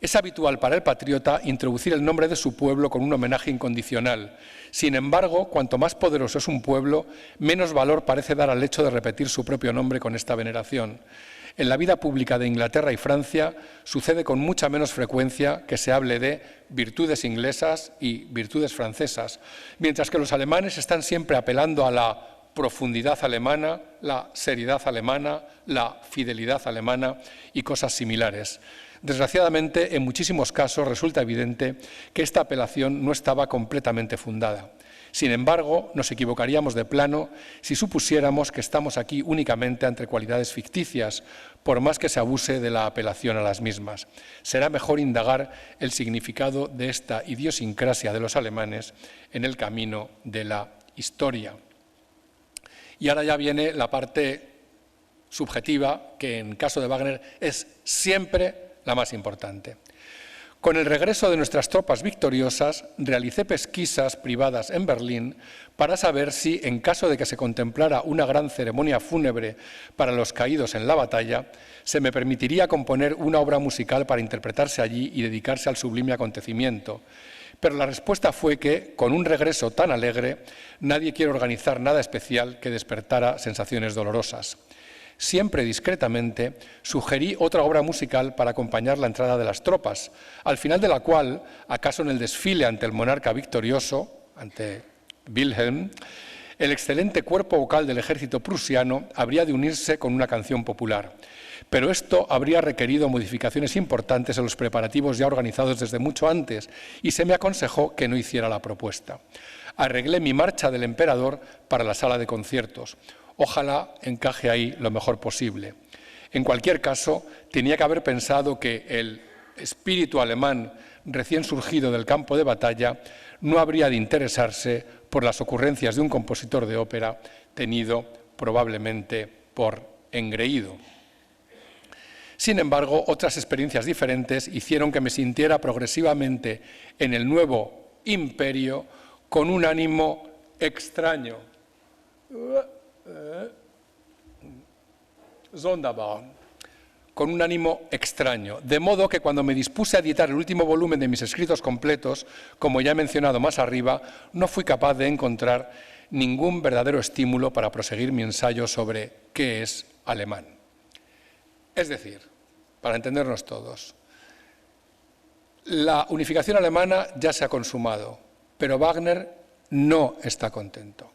Es habitual para el patriota introducir el nombre de su pueblo con un homenaje incondicional. Sin embargo, cuanto más poderoso es un pueblo, menos valor parece dar al hecho de repetir su propio nombre con esta veneración. En la vida pública de Inglaterra y Francia sucede con mucha menos frecuencia que se hable de virtudes inglesas y virtudes francesas, mientras que los alemanes están siempre apelando a la profundidad alemana, la seriedad alemana, la fidelidad alemana y cosas similares. Desgraciadamente, en muchísimos casos resulta evidente que esta apelación no estaba completamente fundada. Sin embargo, nos equivocaríamos de plano si supusiéramos que estamos aquí únicamente ante cualidades ficticias, por más que se abuse de la apelación a las mismas. Será mejor indagar el significado de esta idiosincrasia de los alemanes en el camino de la historia. Y ahora ya viene la parte subjetiva, que en caso de Wagner es siempre la más importante. Con el regreso de nuestras tropas victoriosas, realicé pesquisas privadas en Berlín para saber si, en caso de que se contemplara una gran ceremonia fúnebre para los caídos en la batalla, se me permitiría componer una obra musical para interpretarse allí y dedicarse al sublime acontecimiento. Pero la respuesta fue que, con un regreso tan alegre, nadie quiere organizar nada especial que despertara sensaciones dolorosas. Siempre discretamente, sugerí otra obra musical para acompañar la entrada de las tropas, al final de la cual, acaso en el desfile ante el monarca victorioso, ante Wilhelm, el excelente cuerpo vocal del ejército prusiano habría de unirse con una canción popular. Pero esto habría requerido modificaciones importantes en los preparativos ya organizados desde mucho antes, y se me aconsejó que no hiciera la propuesta. Arreglé mi marcha del emperador para la sala de conciertos. Ojalá encaje ahí lo mejor posible. En cualquier caso, tenía que haber pensado que el espíritu alemán recién surgido del campo de batalla no habría de interesarse por las ocurrencias de un compositor de ópera tenido probablemente por engreído. Sin embargo, otras experiencias diferentes hicieron que me sintiera progresivamente en el nuevo imperio con un ánimo extraño. Sonderbar. Con un ánimo extraño, de modo que cuando me dispuse a editar el último volumen de mis escritos completos, como ya he mencionado más arriba, no fui capaz de encontrar ningún verdadero estímulo para proseguir mi ensayo sobre qué es alemán. Es decir, para entendernos todos, la unificación alemana ya se ha consumado, pero Wagner no está contento.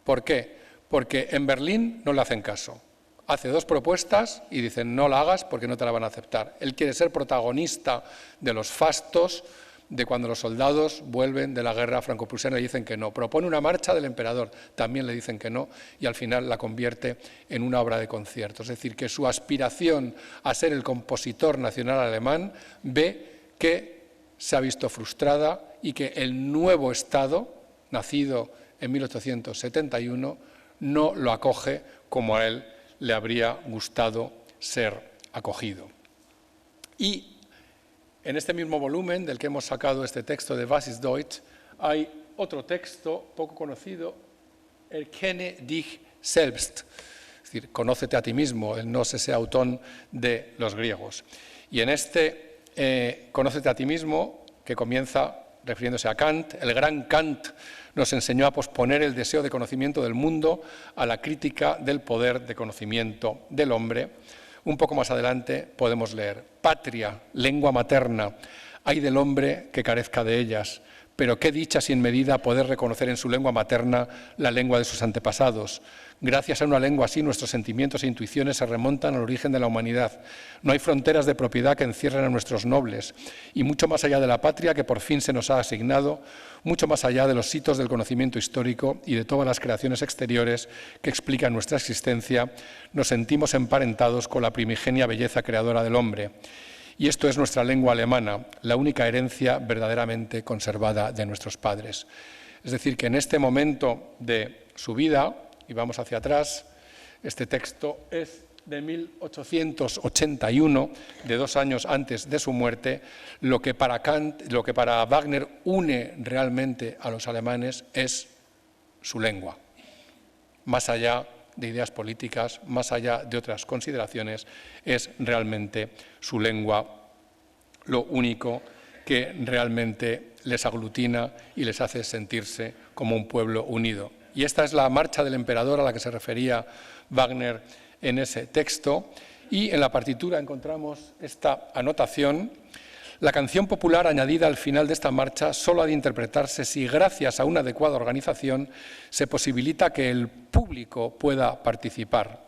¿Por qué? Porque en Berlín no le hacen caso. Hace dos propuestas y dicen no la hagas porque no te la van a aceptar. Él quiere ser protagonista de los fastos de cuando los soldados vuelven de la guerra franco-prusiana y dicen que no. Propone una marcha del emperador, también le dicen que no, y al final la convierte en una obra de concierto. Es decir, que su aspiración a ser el compositor nacional alemán ve que se ha visto frustrada y que el nuevo Estado, nacido en 1871, no lo acoge como a él le habría gustado ser acogido. Y en este mismo volumen del que hemos sacado este texto de Was ist Deutsch, hay otro texto poco conocido, Erkenne dich selbst, es decir, conócete a ti mismo, el nos esse auton de los griegos. Y en este conócete a ti mismo, que comienza refiriéndose a Kant, el gran Kant nos enseñó a posponer el deseo de conocimiento del mundo a la crítica del poder de conocimiento del hombre. Un poco más adelante podemos leer: patria, lengua materna, ay del hombre que carezca de ellas, pero qué dicha sin medida poder reconocer en su lengua materna la lengua de sus antepasados. Gracias a una lengua así, nuestros sentimientos e intuiciones se remontan al origen de la humanidad. No hay fronteras de propiedad que encierren a nuestros nobles, y mucho más allá de la patria que por fin se nos ha asignado, mucho más allá de los hitos del conocimiento histórico y de todas las creaciones exteriores que explican nuestra existencia, nos sentimos emparentados con la primigenia belleza creadora del hombre. Y esto es nuestra lengua alemana, la única herencia verdaderamente conservada de nuestros padres. Es decir, que en este momento de su vida, y vamos hacia atrás, este texto es de 1881, de 2 años antes de su muerte. Lo que para Wagner une realmente a los alemanes es su lengua. Más allá de ideas políticas, más allá de otras consideraciones, es realmente su lengua lo único que realmente les aglutina y les hace sentirse como un pueblo unido. Y esta es la marcha del emperador a la que se refería Wagner en ese texto. Y en la partitura encontramos esta anotación: la canción popular añadida al final de esta marcha solo ha de interpretarse si, gracias a una adecuada organización, se posibilita que el público pueda participar.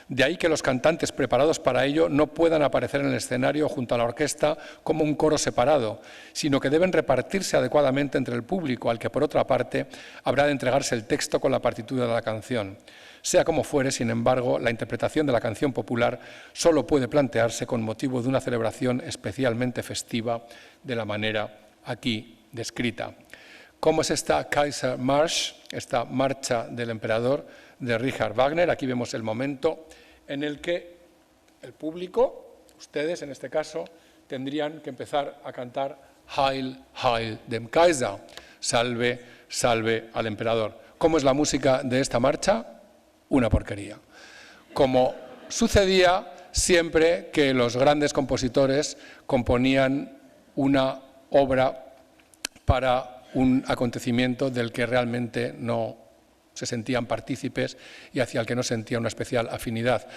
De ahí que los cantantes preparados para ello no puedan aparecer en el escenario junto a la orquesta como un coro separado, sino que deben repartirse adecuadamente entre el público, al que, por otra parte, habrá de entregarse el texto con la partitura de la canción. Sea como fuere, sin embargo, la interpretación de la canción popular solo puede plantearse con motivo de una celebración especialmente festiva de la manera aquí descrita. ¿Cómo es esta Kaisermarsch, esta marcha del emperador de Richard Wagner? Aquí vemos el momento en el que el público, ustedes en este caso, tendrían que empezar a cantar Heil, Heil dem Kaiser, salve, salve al emperador. ¿Cómo es la música de esta marcha? Una porquería. Como sucedía siempre que los grandes compositores componían una obra para un acontecimiento del que realmente no se sentían partícipes y hacia el que no sentían una especial afinidad.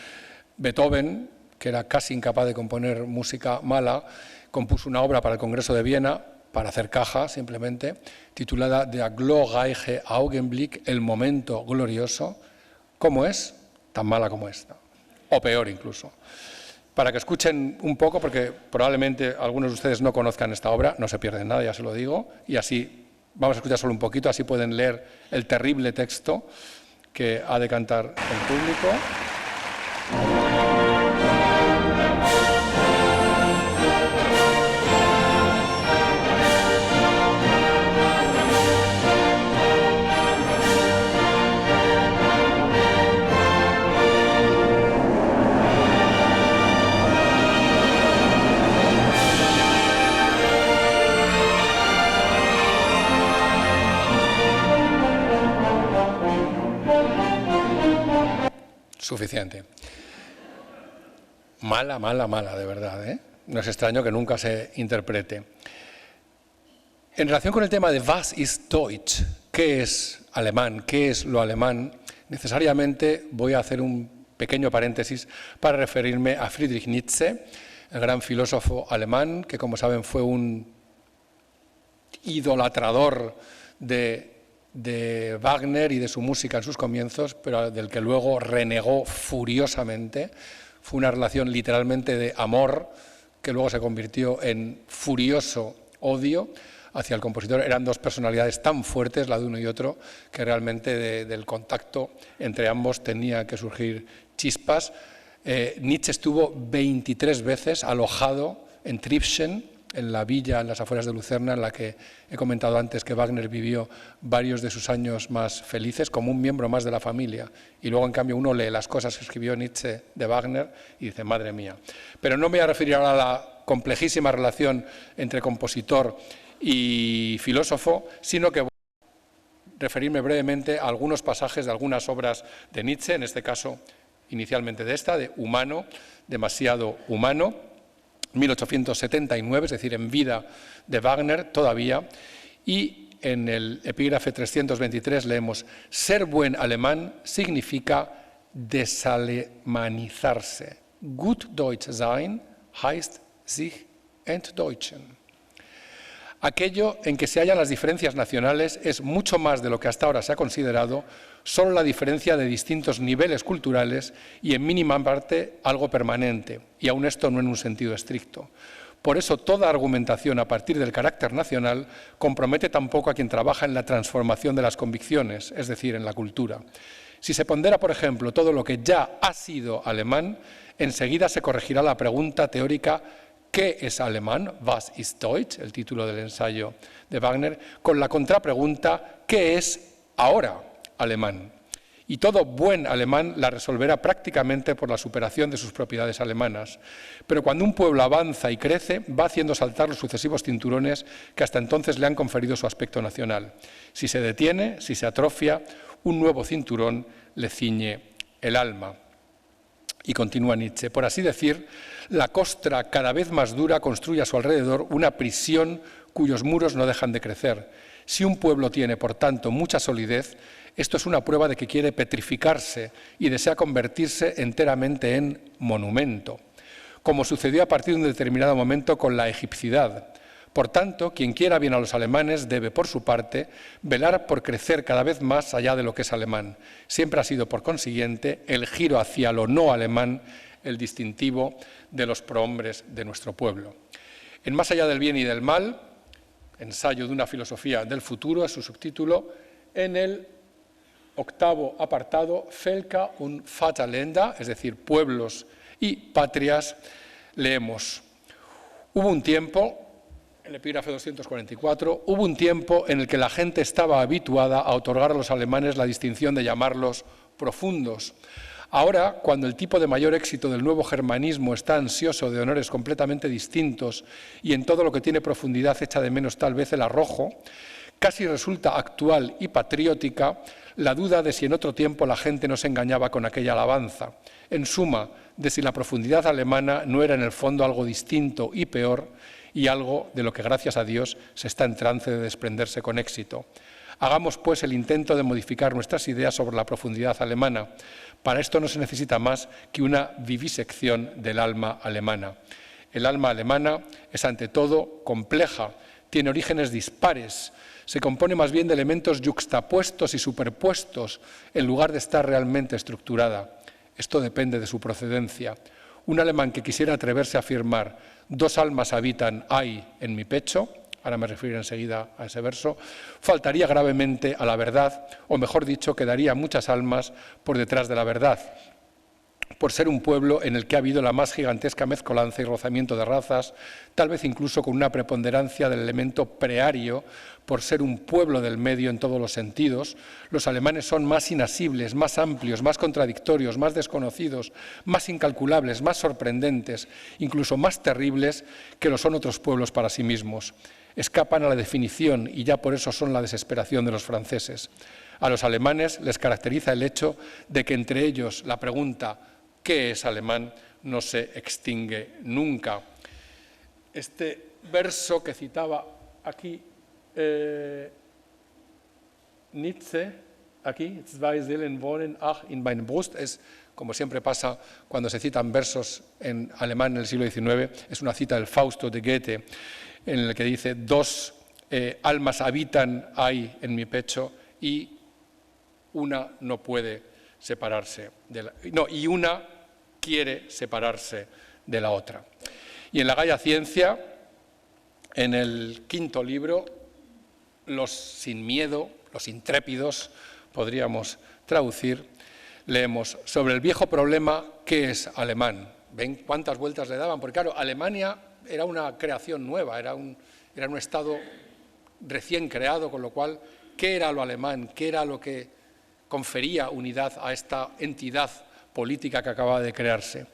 Beethoven, que era casi incapaz de componer música mala, compuso una obra para el Congreso de Viena, para hacer caja simplemente, titulada Der glorreiche Augenblick, el momento glorioso. ¿Cómo es? Tan mala como esta, o peor incluso. Para que escuchen un poco, porque probablemente algunos de ustedes no conozcan esta obra, no se pierden nada, ya se lo digo, y así vamos a escuchar solo un poquito, así pueden leer el terrible texto que ha de cantar el público. Suficiente. Mala, mala, mala, de verdad, ¿eh? No es extraño que nunca se interprete. En relación con el tema de Was ist Deutsch, ¿qué es alemán? ¿Qué es lo alemán? Necesariamente voy a hacer un pequeño paréntesis para referirme a Friedrich Nietzsche, el gran filósofo alemán, que como saben fue un idolatrador de Wagner y de su música en sus comienzos, pero del que luego renegó furiosamente. Fue una relación literalmente de amor que luego se convirtió en furioso odio hacia el compositor. Eran dos personalidades tan fuertes, la de uno y otro, que realmente del contacto entre ambos tenía que surgir chispas. Nietzsche estuvo 23 veces alojado en Tribschen, en la villa en las afueras de Lucerna, en la que he comentado antes que Wagner vivió varios de sus años más felices, como un miembro más de la familia. Y luego, en cambio, uno lee las cosas que escribió Nietzsche de Wagner y dice, madre mía. Pero no me voy a referir ahora a la complejísima relación entre compositor y filósofo, sino que voy a referirme brevemente a algunos pasajes de algunas obras de Nietzsche, en este caso, inicialmente de esta, de Humano, demasiado humano, 1879, es decir, en vida de Wagner todavía, y en el epígrafe 323 leemos: ser buen alemán significa desalemanizarse. Gut Deutsch sein heißt sich entdeutschen. Aquello en que se hallan las diferencias nacionales es mucho más de lo que hasta ahora se ha considerado solo la diferencia de distintos niveles culturales y en mínima parte algo permanente, y aun esto no en un sentido estricto. Por eso toda argumentación a partir del carácter nacional compromete tampoco a quien trabaja en la transformación de las convicciones, es decir, en la cultura. Si se pondera, por ejemplo, todo lo que ya ha sido alemán, enseguida se corregirá la pregunta teórica ¿qué es alemán? Was ist Deutsch? El título del ensayo de Wagner, con la contrapregunta ¿qué es ahora alemán? Y todo buen alemán la resolverá prácticamente por la superación de sus propiedades alemanas. Pero cuando un pueblo avanza y crece, va haciendo saltar los sucesivos cinturones que hasta entonces le han conferido su aspecto nacional. Si se detiene, si se atrofia, un nuevo cinturón le ciñe el alma. Y continúa Nietzsche, por así decir, la costra cada vez más dura construye a su alrededor una prisión cuyos muros no dejan de crecer. Si un pueblo tiene, por tanto, mucha solidez, esto es una prueba de que quiere petrificarse y desea convertirse enteramente en monumento, como sucedió a partir de un determinado momento con la egipcidad. Por tanto, quien quiera bien a los alemanes debe, por su parte, velar por crecer cada vez más allá de lo que es alemán. Siempre ha sido, por consiguiente, el giro hacia lo no alemán el distintivo de los prohombres de nuestro pueblo. En Más allá del bien y del mal, ensayo de una filosofía del futuro, es su subtítulo, en el octavo apartado, Völker und Vaterländer, es decir, pueblos y patrias, leemos: hubo un tiempo, el epígrafe 244, hubo un tiempo en el que la gente estaba habituada a otorgar a los alemanes la distinción de llamarlos profundos. Ahora, cuando el tipo de mayor éxito del nuevo germanismo está ansioso de honores completamente distintos y en todo lo que tiene profundidad echa de menos tal vez el arrojo, casi resulta actual y patriótica la duda de si en otro tiempo la gente no se engañaba con aquella alabanza. En suma, de si la profundidad alemana no era en el fondo algo distinto y peor, y algo de lo que, gracias a Dios, se está en trance de desprenderse con éxito. Hagamos, pues, el intento de modificar nuestras ideas sobre la profundidad alemana. Para esto no se necesita más que una vivisección del alma alemana. El alma alemana es, ante todo, compleja, tiene orígenes dispares, se compone más bien de elementos yuxtapuestos y superpuestos, en lugar de estar realmente estructurada. Esto depende de su procedencia. Un alemán que quisiera atreverse a afirmar «dos almas habitan ahí en mi pecho», ahora me refiero enseguida a ese verso, faltaría gravemente a la verdad, o mejor dicho, quedaría muchas almas por detrás de la verdad, por ser un pueblo en el que ha habido la más gigantesca mezcolanza y rozamiento de razas, tal vez incluso con una preponderancia del elemento preario, por ser un pueblo del medio en todos los sentidos. Los alemanes son más inasibles, más amplios, más contradictorios, más desconocidos, más incalculables, más sorprendentes, incluso más terribles que lo son otros pueblos para sí mismos. Escapan a la definición y ya por eso son la desesperación de los franceses. A los alemanes les caracteriza el hecho de que entre ellos la pregunta ¿qué es alemán? No se extingue nunca. Este verso que citaba aquí Nietzsche, aquí, zwei Seelen wohnen, ach, in meiner Brust, es, como siempre pasa cuando se citan versos en alemán en el siglo XIX, es una cita del Fausto de Goethe, en el que dice, dos almas habitan ahí en mi pecho y una no puede separarse, y una quiere separarse de la otra. Y en la Gaia Ciencia, en el quinto libro, los sin miedo, los intrépidos, podríamos traducir, leemos sobre el viejo problema ¿qué es alemán? ¿Ven cuántas vueltas le daban? Porque claro, Alemania era una creación nueva, era un estado recién creado, con lo cual, ¿qué era lo alemán? ¿Qué era lo que confería unidad a esta entidad política que acababa de crearse?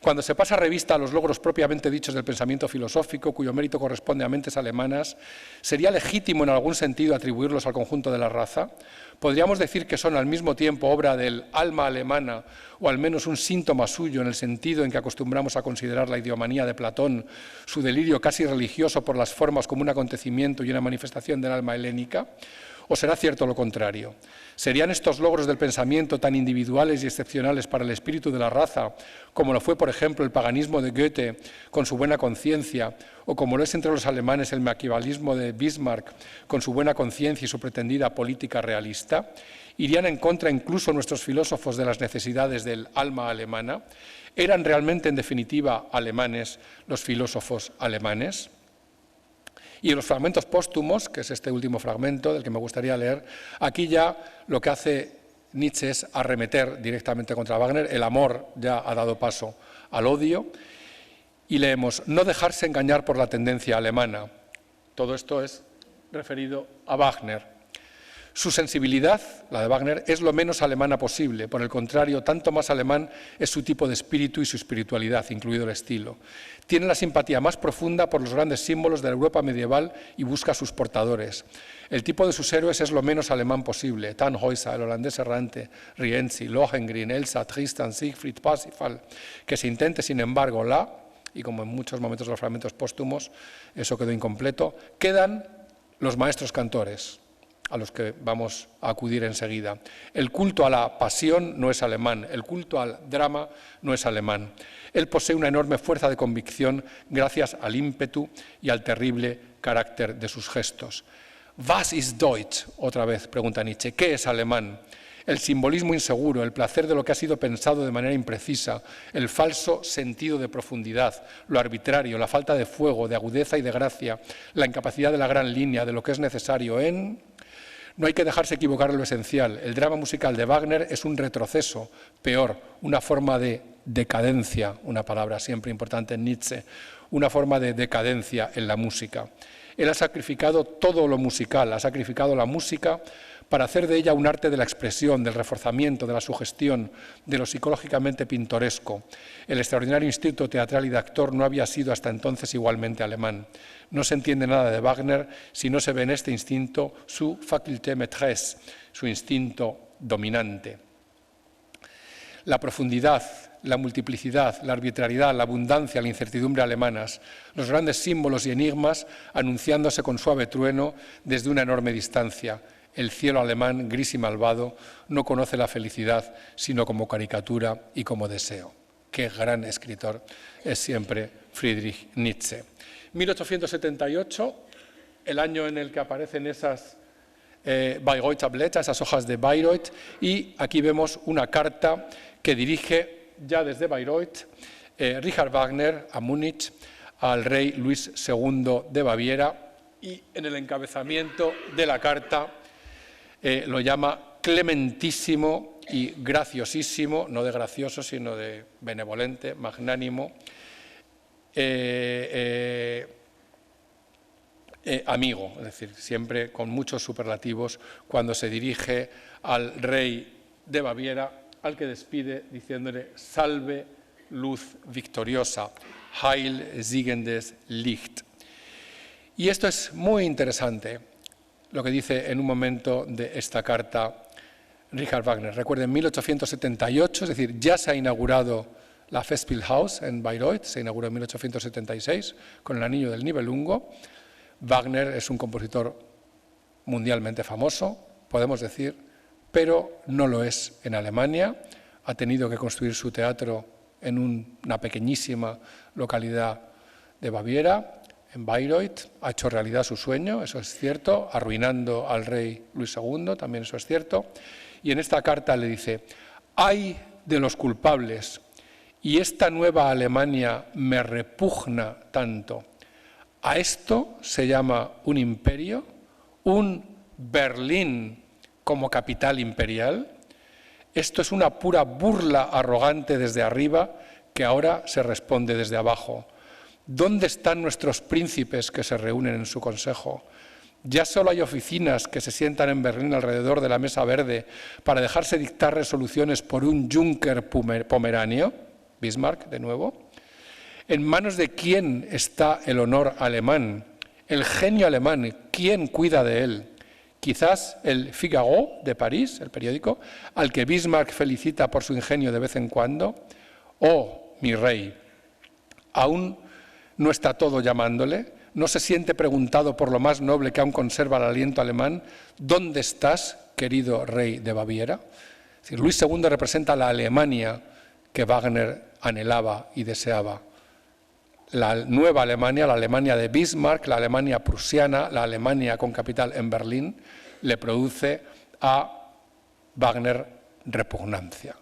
Cuando se pasa revista a los logros propiamente dichos del pensamiento filosófico, cuyo mérito corresponde a mentes alemanas, ¿sería legítimo en algún sentido atribuirlos al conjunto de la raza? ¿Podríamos decir que son al mismo tiempo obra del alma alemana, o al menos un síntoma suyo en el sentido en que acostumbramos a considerar la idiomanía de Platón, su delirio casi religioso por las formas como un acontecimiento y una manifestación del alma helénica? ¿O será cierto lo contrario? ¿Serían estos logros del pensamiento tan individuales y excepcionales para el espíritu de la raza, como lo fue, por ejemplo, el paganismo de Goethe con su buena conciencia, o como lo es entre los alemanes el maquiavelismo de Bismarck con su buena conciencia y su pretendida política realista? ¿Irían en contra incluso nuestros filósofos de las necesidades del alma alemana? ¿Eran realmente, en definitiva, alemanes los filósofos alemanes? Y en los fragmentos póstumos, que es este último fragmento del que me gustaría leer, aquí ya lo que hace Nietzsche es arremeter directamente contra Wagner. El amor ya ha dado paso al odio. Y leemos, no dejarse engañar por la tendencia alemana. Todo esto es referido a Wagner. Su sensibilidad, la de Wagner, es lo menos alemana posible. Por el contrario, tanto más alemán es su tipo de espíritu y su espiritualidad, incluido el estilo. Tiene la simpatía más profunda por los grandes símbolos de la Europa medieval y busca a sus portadores. El tipo de sus héroes es lo menos alemán posible. Tannhäuser, el holandés errante, Rienzi, Lohengrin, Elsa, Tristan, Siegfried, Parsifal. Que se intente, sin embargo, y como en muchos momentos de los fragmentos póstumos, eso quedó incompleto, quedan los maestros cantores, a los que vamos a acudir enseguida. El culto a la pasión no es alemán, el culto al drama no es alemán. Él posee una enorme fuerza de convicción gracias al ímpetu y al terrible carácter de sus gestos. ¿Was ist Deutsch? Otra vez pregunta Nietzsche. ¿Qué es alemán? El simbolismo inseguro, el placer de lo que ha sido pensado de manera imprecisa, el falso sentido de profundidad, lo arbitrario, la falta de fuego, de agudeza y de gracia, la incapacidad de la gran línea, de lo que es necesario en... No hay que dejarse equivocar en lo esencial. El drama musical de Wagner es un retroceso, peor, una forma de decadencia, una palabra siempre importante en Nietzsche, una forma de decadencia en la música. Él ha sacrificado todo lo musical, ha sacrificado la música para hacer de ella un arte de la expresión, del reforzamiento, de la sugestión, de lo psicológicamente pintoresco. El extraordinario instinto teatral y de actor no había sido hasta entonces igualmente alemán. No se entiende nada de Wagner si no se ve en este instinto su faculté maîtresse, su instinto dominante. La profundidad, la multiplicidad, la arbitrariedad, la abundancia, la incertidumbre alemanas, los grandes símbolos y enigmas anunciándose con suave trueno desde una enorme distancia. El cielo alemán, gris y malvado, no conoce la felicidad sino como caricatura y como deseo. Qué gran escritor es siempre Friedrich Nietzsche. 1878, el año en el que aparecen esas Bayreuther Blätter, esas hojas de Bayreuth, y aquí vemos una carta que dirige ya desde Bayreuth Richard Wagner a Múnich, al rey Luis II de Baviera, y en el encabezamiento de la carta lo llama clementísimo y graciosísimo, no de gracioso, sino de benevolente, magnánimo, amigo, es decir, siempre con muchos superlativos cuando se dirige al rey de Baviera, al que despide diciéndole salve luz victoriosa, Heil siegendes Licht. Y esto es muy interesante, lo que dice en un momento de esta carta Richard Wagner. Recuerden, 1878, es decir, ya se ha inaugurado la Festspielhaus en Bayreuth, se inauguró en 1876 con el Anillo del Nibelungo. Wagner es un compositor mundialmente famoso, podemos decir, pero no lo es en Alemania. Ha tenido que construir su teatro en una pequeñísima localidad de Baviera, en Bayreuth. Ha hecho realidad su sueño, eso es cierto, arruinando al rey Luis II, también eso es cierto. Y en esta carta le dice: «Ay de los culpables, y esta nueva Alemania me repugna tanto. A esto se llama un imperio, un Berlín como capital imperial. Esto es una pura burla arrogante desde arriba que ahora se responde desde abajo. ¿Dónde están nuestros príncipes que se reúnen en su consejo? Ya solo hay oficinas que se sientan en Berlín alrededor de la mesa verde para dejarse dictar resoluciones por un Junker pomeráneo», Bismarck de nuevo. ¿En manos de quién está el honor alemán, el genio alemán? ¿Quién cuida de él? Quizás el Figaro de París, el periódico, al que Bismarck felicita por su ingenio de vez en cuando. Oh, mi rey, aún no está todo llamándole, no se siente preguntado por lo más noble que aún conserva el aliento alemán. ¿Dónde estás, querido rey de Baviera? Es decir, Luis II representa la Alemania que Wagner anhelaba y deseaba. La nueva Alemania, la Alemania de Bismarck, la Alemania prusiana, la Alemania con capital en Berlín, le produce a Wagner repugnancia.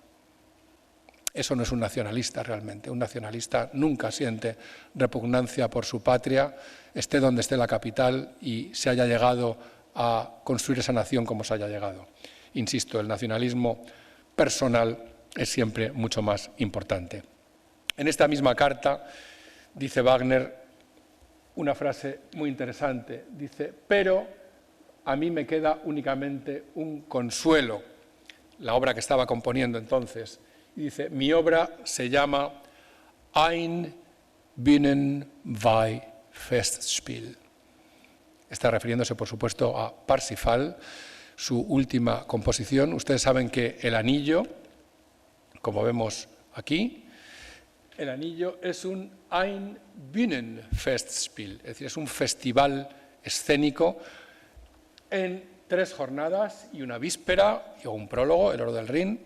Eso no es un nacionalista realmente. Un nacionalista nunca siente repugnancia por su patria, esté donde esté la capital y se haya llegado a construir esa nación como se haya llegado. Insisto, el nacionalismo personal es siempre mucho más importante. En esta misma carta dice Wagner una frase muy interesante. Dice: «Pero a mí me queda únicamente un consuelo», la obra que estaba componiendo entonces. Y dice: «Mi obra se llama Ein Bühnenweih-Festspiel». Está refiriéndose, por supuesto, a Parsifal, su última composición. Ustedes saben que el anillo, como vemos aquí, el anillo es un Ein Bühnenfestspiel, es decir, es un festival escénico en 3 jornadas y una víspera y un prólogo, el Oro del Rin.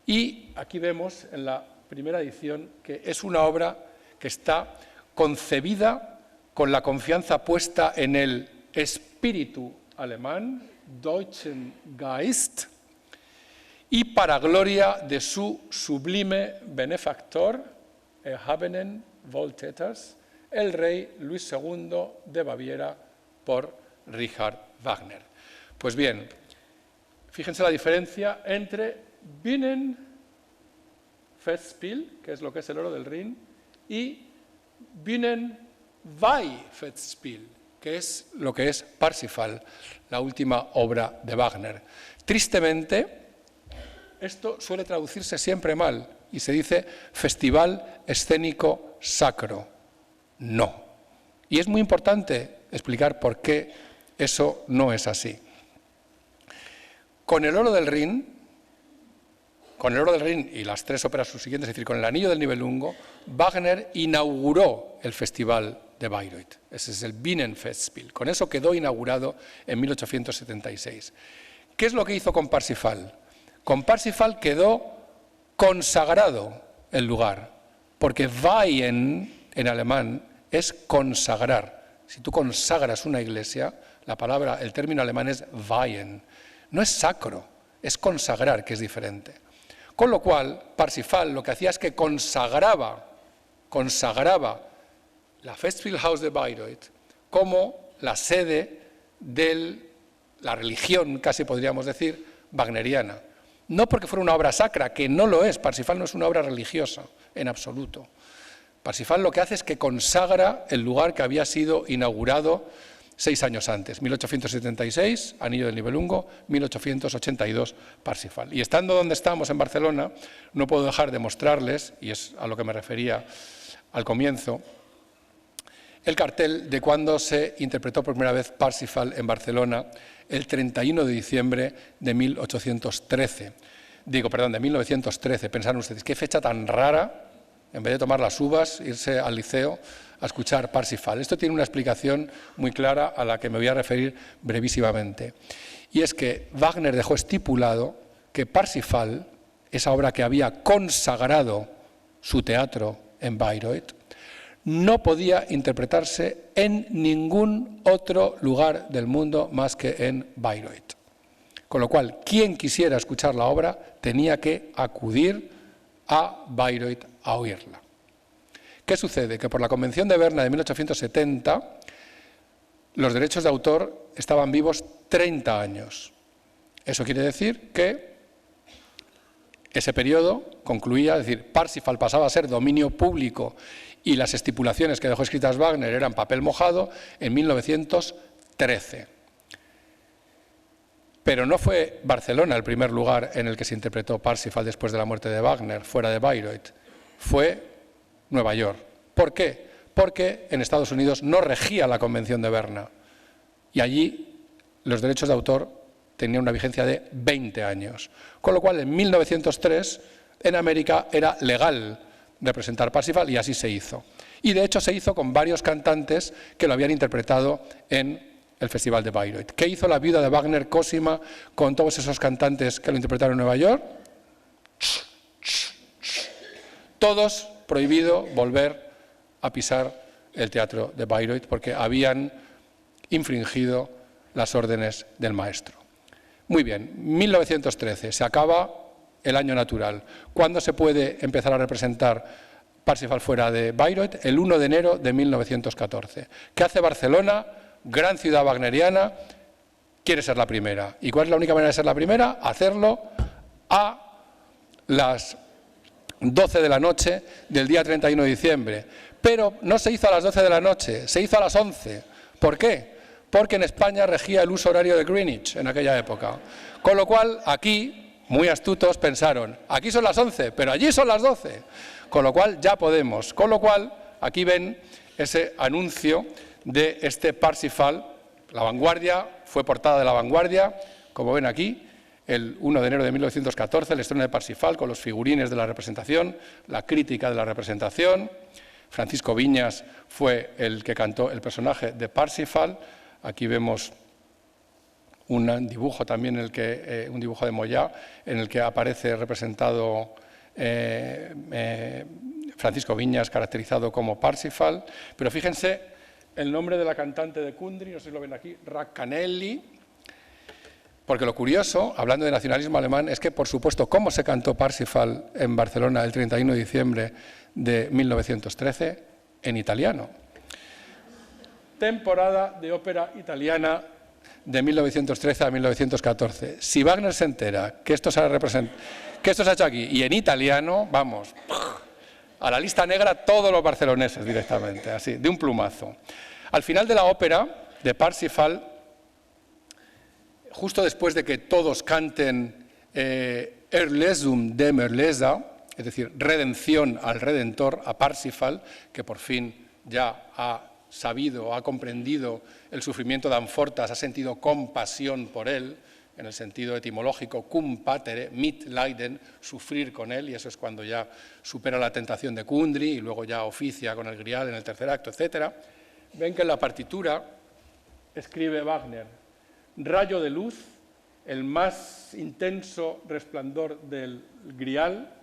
Y aquí vemos en la primera edición que es una obra que está concebida con la confianza puesta en el espíritu alemán, Deutschen Geist, y para gloria de su sublime benefactor, Erhabenen Wohltäters, el rey Luis II de Baviera, por Richard Wagner. Pues bien, fíjense la diferencia entre Bühnenfestspiel, que es lo que es el Oro del Rin, y Bühnenweih-Festspiel, que es lo que es Parsifal, la última obra de Wagner. Tristemente, esto suele traducirse siempre mal y se dice festival escénico sacro. No. Y es muy importante explicar por qué eso no es así. Con el Oro del Rin y las 3 óperas subsiguientes, es decir, con el Anillo del Nibelungo, Wagner inauguró el Festival de Bayreuth. Ese es el Bühnenfestspiel. Con eso quedó inaugurado en 1876. ¿Qué es lo que hizo con Parsifal? Con Parsifal quedó consagrado el lugar, porque Weihen en alemán es consagrar. Si tú consagras una iglesia, el término alemán es Weihen. No es sacro, es consagrar, que es diferente. Con lo cual, Parsifal lo que hacía es que consagraba la Festspielhaus de Bayreuth como la sede de la religión, casi podríamos decir, wagneriana. No porque fuera una obra sacra, que no lo es. Parsifal no es una obra religiosa, en absoluto. Parsifal lo que hace es que consagra el lugar que había sido inaugurado 6 años antes, 1876, Anillo del Nibelungo, 1882, Parsifal. Y estando donde estamos, en Barcelona, no puedo dejar de mostrarles, y es a lo que me refería al comienzo, el cartel de cuando se interpretó por primera vez Parsifal en Barcelona el 31 de diciembre de 1813. De 1913. Pensaron ustedes, qué fecha tan rara, en vez de tomar las uvas, irse al liceo a escuchar Parsifal. Esto tiene una explicación muy clara a la que me voy a referir brevísimamente. Y es que Wagner dejó estipulado que Parsifal, esa obra que había consagrado su teatro en Bayreuth, no podía interpretarse en ningún otro lugar del mundo más que en Bayreuth. Con lo cual, quien quisiera escuchar la obra tenía que acudir a Bayreuth a oírla. ¿Qué sucede? Que por la Convención de Berna de 1870 los derechos de autor estaban vivos 30 años. Eso quiere decir que ese periodo concluía, es decir, Parsifal pasaba a ser dominio público y las estipulaciones que dejó escritas Wagner eran papel mojado en 1913. Pero no fue Barcelona el primer lugar en el que se interpretó Parsifal después de la muerte de Wagner, fuera de Bayreuth. Fue Nueva York. ¿Por qué? Porque en Estados Unidos no regía la Convención de Berna y allí los derechos de autor tenían una vigencia de 20 años. Con lo cual, en 1903, en América era legal representar Parsifal y así se hizo. Y de hecho se hizo con varios cantantes que lo habían interpretado en el Festival de Bayreuth. ¿Qué hizo la viuda de Wagner, Cosima, con todos esos cantantes que lo interpretaron en Nueva York? Todos prohibido volver a pisar el teatro de Bayreuth porque habían infringido las órdenes del maestro. Muy bien, 1913, se acaba el año natural. ¿Cuándo se puede empezar a representar Parsifal fuera de Bayreuth? El 1 de enero de 1914. ¿Qué hace Barcelona? Gran ciudad wagneriana, quiere ser la primera. ¿Y cuál es la única manera de ser la primera? Hacerlo a las 12 de la noche del día 31 de diciembre. Pero no se hizo a las 12 de la noche, se hizo a las 11. ¿Por qué? Porque en España regía el uso horario de Greenwich en aquella época. Con lo cual, aquí, muy astutos, pensaron, aquí son las 11, pero allí son las 12. Con lo cual, ya podemos. Con lo cual, aquí ven ese anuncio de este Parsifal. La Vanguardia, fue portada de La Vanguardia, como ven aquí, el 1 de enero de 1914, el estreno de Parsifal con los figurines de la representación, la crítica de la representación. Francisco Viñas fue el que cantó el personaje de Parsifal. Aquí vemos un dibujo también, un dibujo de Moyá, en el que aparece representado Francisco Viñas, caracterizado como Parsifal. Pero fíjense el nombre de la cantante de Kundry, no sé si lo ven aquí, Racanelli, porque lo curioso, hablando de nacionalismo alemán, es que, por supuesto, ¿cómo se cantó Parsifal en Barcelona el 31 de diciembre de 1913? En italiano. Temporada de ópera italiana de 1913 a 1914. Si Wagner se entera que esto se ha hecho aquí y en italiano, vamos, a la lista negra todos los barceloneses directamente, así, de un plumazo. Al final de la ópera de Parsifal, justo después de que todos canten Erlösung dem Erlöser, es decir, redención al Redentor, a Parsifal, que por fin ya ha sabido, ha comprendido el sufrimiento de Amfortas, ha sentido compasión por él, en el sentido etimológico, cum patere, mitleiden, sufrir con él, y eso es cuando ya supera la tentación de Kundry y luego ya oficia con el Grial en el tercer acto, etc. Ven que en la partitura escribe Wagner: rayo de luz, el más intenso resplandor del Grial,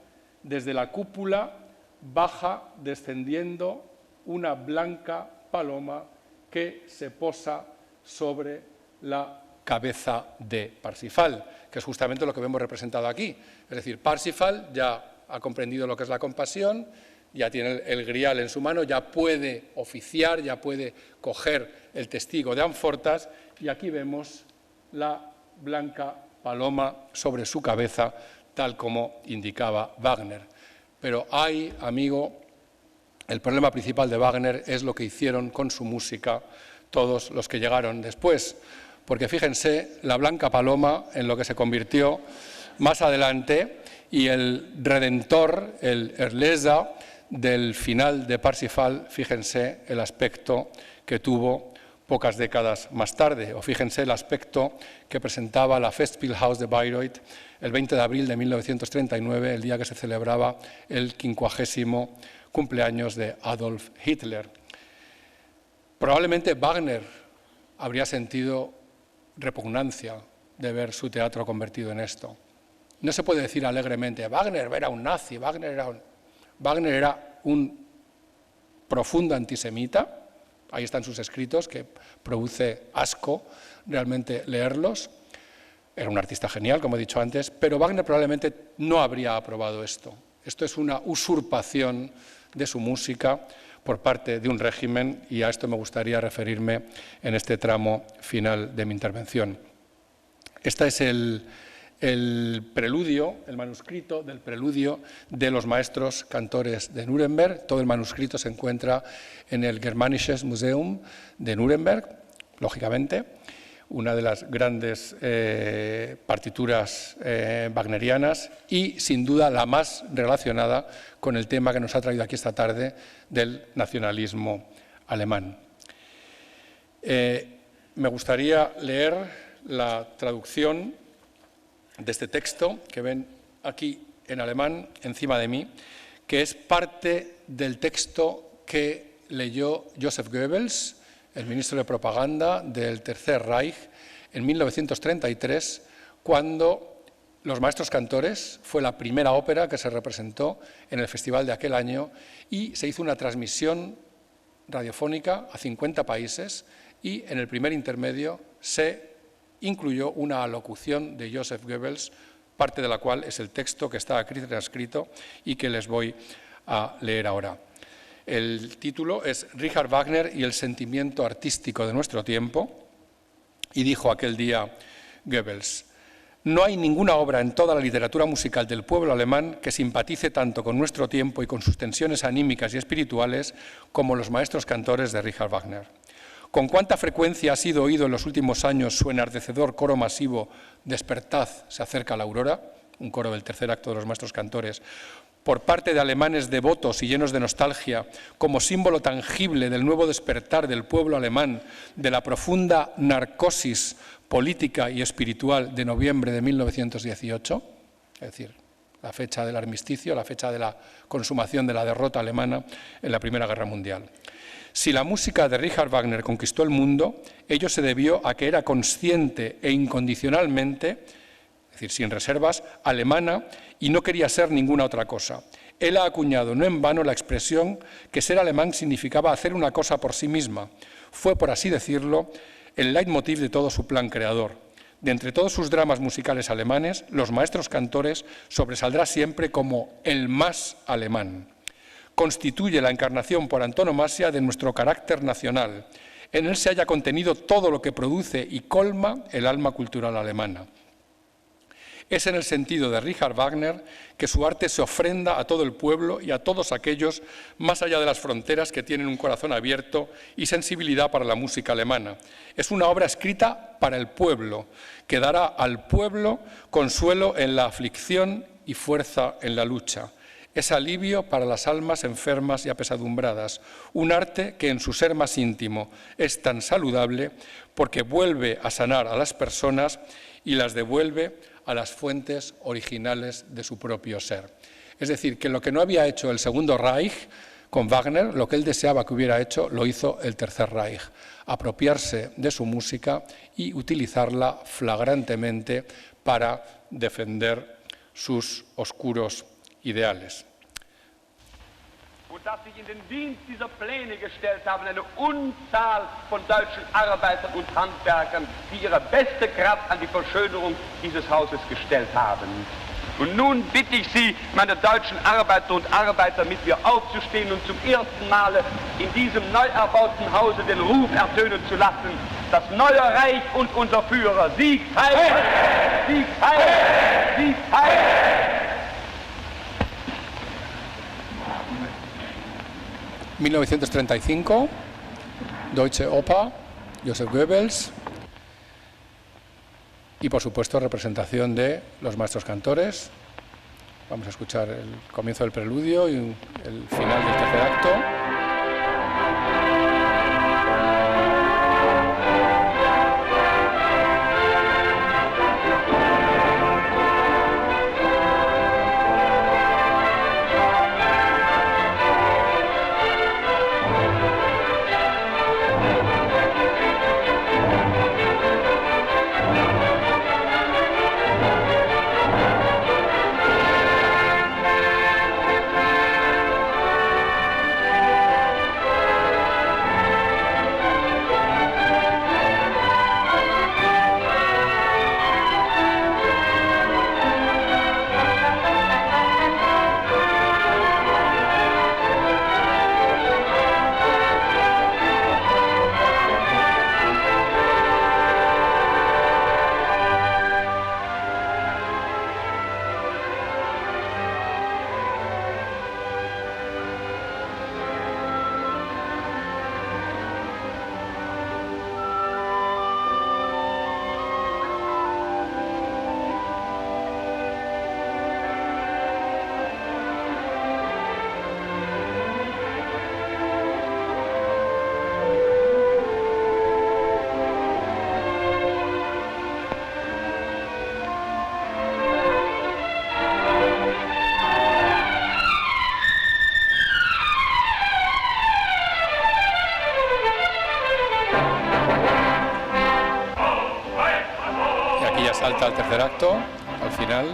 desde la cúpula baja descendiendo una blanca paloma que se posa sobre la cabeza de Parsifal, que es justamente lo que vemos representado aquí. Es decir, Parsifal ya ha comprendido lo que es la compasión, ya tiene el Grial en su mano, ya puede oficiar, ya puede coger el testigo de Amfortas, y aquí vemos la blanca paloma sobre su cabeza, tal como indicaba Wagner. Pero hay, amigo, el problema principal de Wagner es lo que hicieron con su música todos los que llegaron después. Porque fíjense, la blanca paloma en lo que se convirtió más adelante, y el Redentor, el Erlöser, del final de Parsifal, fíjense el aspecto que tuvo pocas décadas más tarde, o fíjense el aspecto que presentaba la Festspielhaus de Bayreuth el 20 de abril de 1939, el día que se celebraba el 50º cumpleaños de Adolf Hitler. Probablemente Wagner habría sentido repugnancia de ver su teatro convertido en esto. No se puede decir alegremente, Wagner era un nazi, Wagner era un profundo antisemita. Ahí están sus escritos, que produce asco realmente leerlos. Era un artista genial, como he dicho antes, pero Wagner probablemente no habría aprobado esto. Esto es una usurpación de su música por parte de un régimen, y a esto me gustaría referirme en este tramo final de mi intervención. Este es el preludio, el manuscrito del preludio de los maestros cantores de Nuremberg. Todo el manuscrito se encuentra en el Germanisches Museum de Nuremberg, lógicamente, una de las grandes partituras wagnerianas y, sin duda, la más relacionada con el tema que nos ha traído aquí esta tarde del nacionalismo alemán. Me gustaría leer la traducción de este texto que ven aquí en alemán encima de mí, que es parte del texto que leyó Joseph Goebbels, el ministro de propaganda del Tercer Reich, en 1933, cuando Los Maestros Cantores fue la primera ópera que se representó en el festival de aquel año, y se hizo una transmisión radiofónica a 50 países, y en el primer intermedio se incluyó una alocución de Joseph Goebbels, parte de la cual es el texto que está aquí transcrito y que les voy a leer ahora. El título es Richard Wagner y el sentimiento artístico de nuestro tiempo, y dijo aquel día Goebbels: no hay ninguna obra en toda la literatura musical del pueblo alemán que simpatice tanto con nuestro tiempo y con sus tensiones anímicas y espirituales como Los Maestros Cantores de Richard Wagner. ¿Con cuánta frecuencia ha sido oído en los últimos años su enardecedor coro masivo Despertad, se acerca la aurora, un coro del tercer acto de Los Maestros Cantores, por parte de alemanes devotos y llenos de nostalgia, como símbolo tangible del nuevo despertar del pueblo alemán, de la profunda narcosis política y espiritual de noviembre de 1918, es decir, la fecha del armisticio, la fecha de la consumación de la derrota alemana en la Primera Guerra Mundial? Si la música de Richard Wagner conquistó el mundo, ello se debió a que era consciente e incondicionalmente, es decir, sin reservas, alemana, y no quería ser ninguna otra cosa. Él ha acuñado no en vano la expresión que ser alemán significaba hacer una cosa por sí misma. Fue, por así decirlo, el leitmotiv de todo su plan creador. De entre todos sus dramas musicales alemanes, Los Maestros Cantores sobresaldrá siempre como el más alemán. Constituye la encarnación por antonomasia de nuestro carácter nacional. En él se halla contenido todo lo que produce y colma el alma cultural alemana. Es en el sentido de Richard Wagner que su arte se ofrenda a todo el pueblo y a todos aquellos más allá de las fronteras que tienen un corazón abierto y sensibilidad para la música alemana. Es una obra escrita para el pueblo, que dará al pueblo consuelo en la aflicción y fuerza en la lucha. Es alivio para las almas enfermas y apesadumbradas, un arte que en su ser más íntimo es tan saludable porque vuelve a sanar a las personas y las devuelve a las fuentes originales de su propio ser. Es decir, que lo que no había hecho el Segundo Reich con Wagner, lo que él deseaba que hubiera hecho, lo hizo el Tercer Reich, apropiarse de su música y utilizarla flagrantemente para defender sus oscuros ideales. Und dass sich in den Dienst dieser Pläne gestellt haben, eine Unzahl von deutschen Arbeitern und Handwerkern, die ihre beste Kraft an die Verschönerung dieses Hauses gestellt haben. Und nun bitte ich Sie, meine deutschen Arbeiter und Arbeiter, mit mir aufzustehen und zum ersten Male in diesem neu erbauten Hause den Ruf ertönen zu lassen: Das neue Reich und unser Führer, Sieg heil! Sieg heil! Sieg heil! 1935, Deutsche Oper, Joseph Goebbels, y por supuesto representación de Los Maestros Cantores, Vamos a escuchar el comienzo del preludio y el final del tercer acto. Salta al tercer acto, al final.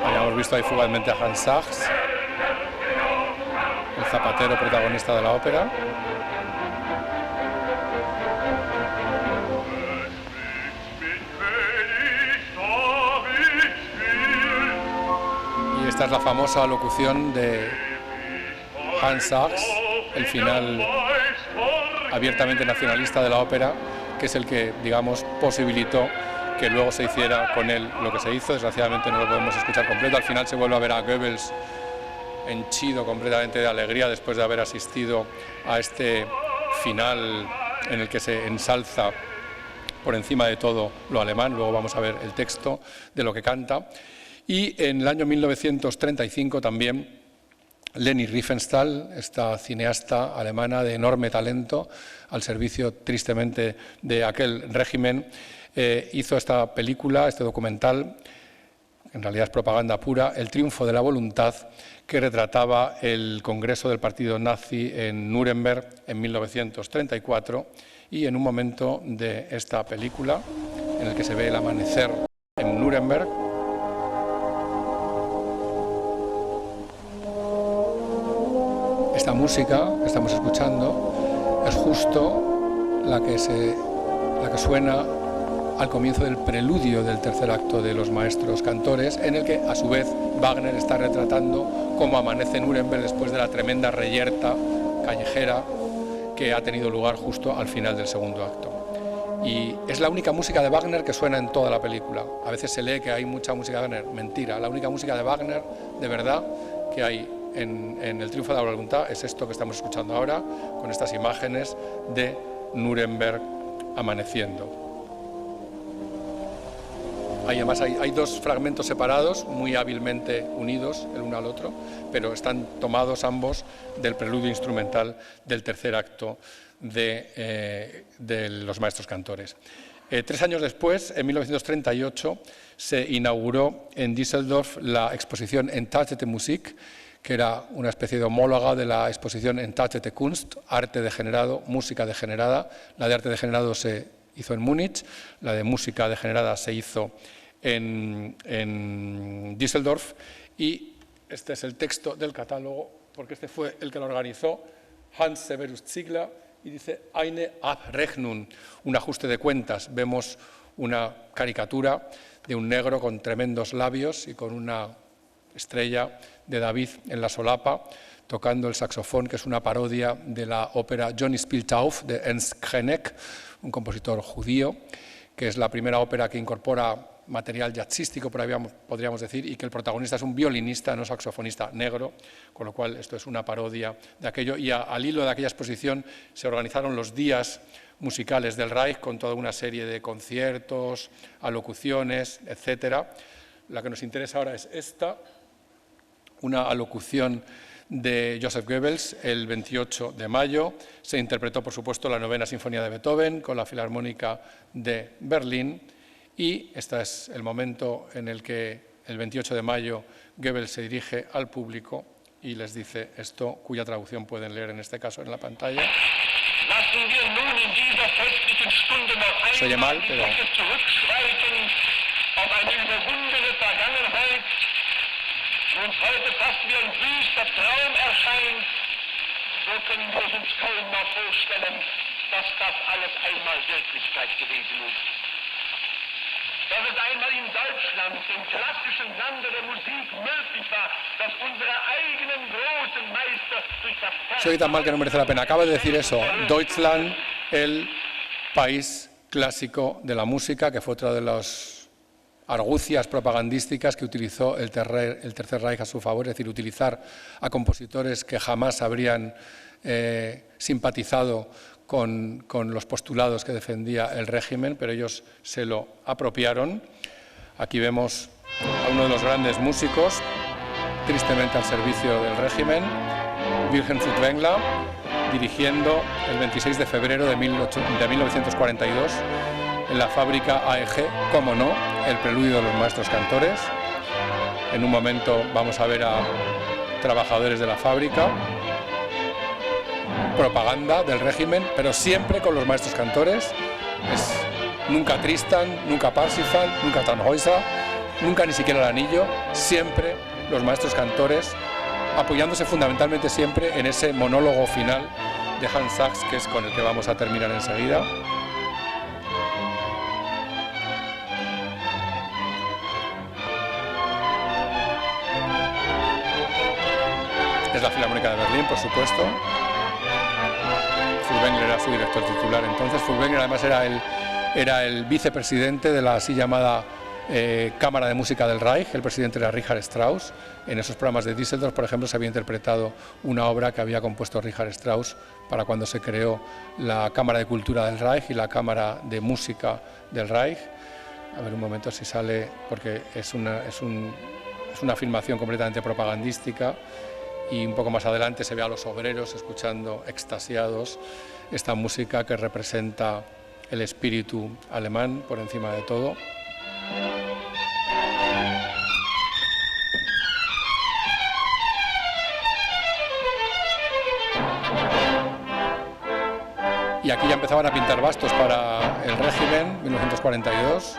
Habíamos visto ahí fugazmente a Hans Sachs, el zapatero protagonista de la ópera. Y esta es la famosa locución de Hans Sachs, el final abiertamente nacionalista de la ópera, que es el que, digamos, posibilitó que luego se hiciera con él lo que se hizo. Desgraciadamente no lo podemos escuchar completo. Al final se vuelve a ver a Goebbels henchido completamente de alegría después de haber asistido a este final en el que se ensalza por encima de todo lo alemán. Luego vamos a ver el texto de lo que canta. Y en el año 1935 también Leni Riefenstahl, esta cineasta alemana de enorme talento, al servicio tristemente de aquel régimen, hizo esta película, este documental, en realidad es propaganda pura, El triunfo de la voluntad, que retrataba el congreso del partido nazi en Nuremberg en 1934, y en un momento de esta película, en el que se ve el amanecer en Nuremberg, esta música que estamos escuchando es justo la que suena al comienzo del preludio del tercer acto de Los Maestros Cantores, en el que a su vez Wagner está retratando cómo amanece Nuremberg después de la tremenda reyerta callejera que ha tenido lugar justo al final del segundo acto. Y es la única música de Wagner que suena en toda la película. A veces se lee que hay mucha música de Wagner. Mentira, la única música de Wagner de verdad que hay en El triunfo de la voluntad es esto que estamos escuchando ahora, con estas imágenes de Nuremberg amaneciendo. Además hay dos fragmentos separados, muy hábilmente unidos el uno al otro, pero están tomados ambos del preludio instrumental del tercer acto de Los Maestros Cantores. 3 años después, en 1938, se inauguró en Düsseldorf la exposición Entartete Musik, que era una especie de homóloga de la exposición Entartete Kunst, arte degenerado, música degenerada. La de arte degenerado se hizo en Múnich, la de música degenerada se hizo en Düsseldorf, y este es el texto del catálogo, porque este fue el que lo organizó, Hans Severus Ziegler, y dice Eine Abrechnung, un ajuste de cuentas. Vemos una caricatura de un negro con tremendos labios y con una estrella de David en la solapa, tocando el saxofón, que es una parodia de la ópera Johnny spielt auf, de Ernst Krenek, un compositor judío, que es la primera ópera que incorpora material jazzístico, podríamos decir, y que el protagonista es un violinista, no saxofonista negro, con lo cual esto es una parodia de aquello. Y al hilo de aquella exposición se organizaron los días musicales del Reich, con toda una serie de conciertos, alocuciones, etcétera. La que nos interesa ahora es esta, una alocución de Joseph Goebbels el 28 de mayo. Se interpretó, por supuesto, la 9ª Sinfonía de Beethoven con la Filarmónica de Berlín y este es el momento en el que el 28 de mayo Goebbels se dirige al público y les dice esto, cuya traducción pueden leer en este caso en la pantalla. Se oye mal, pero... Dass es einmal in Deutschland, dem klassischen Lande der Musik, möglich war, dass unsere eigenen großen Meister durch das... Se oye tan mal que no merece la pena. Acaba de decir eso, Deutschland, el país clásico de la música, que fue otra de las argucias propagandísticas que utilizó el Tercer Reich a su favor, es decir, utilizar a compositores que jamás habrían simpatizado con los postulados que defendía el régimen, pero ellos se lo apropiaron. Aquí vemos a uno de los grandes músicos, tristemente al servicio del régimen, Wilhelm Furtwängler, dirigiendo el 26 de febrero de 1942 en la fábrica AEG, como no, el preludio de los maestros cantores. En un momento vamos a ver a trabajadores de la fábrica, propaganda del régimen, pero siempre con los maestros cantores. Es nunca Tristan, nunca Parsifal, nunca Tannhäuser, nunca ni siquiera el anillo, siempre los maestros cantores, apoyándose fundamentalmente siempre en ese monólogo final de Hans Sachs, que es con el que vamos a terminar enseguida. Es la Filarmónica de Berlín, por supuesto. Furtwängler era su director titular entonces. Furtwängler además era el vicepresidente de la así llamada Cámara de Música del Reich. El presidente era Richard Strauss. En esos programas de Düsseldorf, por ejemplo, se había interpretado una obra que había compuesto Richard Strauss para cuando se creó la Cámara de Cultura del Reich y la Cámara de Música del Reich. A ver un momento si sale, porque es una filmación completamente propagandística. Y un poco más adelante se ve a los obreros escuchando extasiados esta música que representa el espíritu alemán por encima de todo. Y aquí ya empezaban a pintar bastos para el régimen, 1942.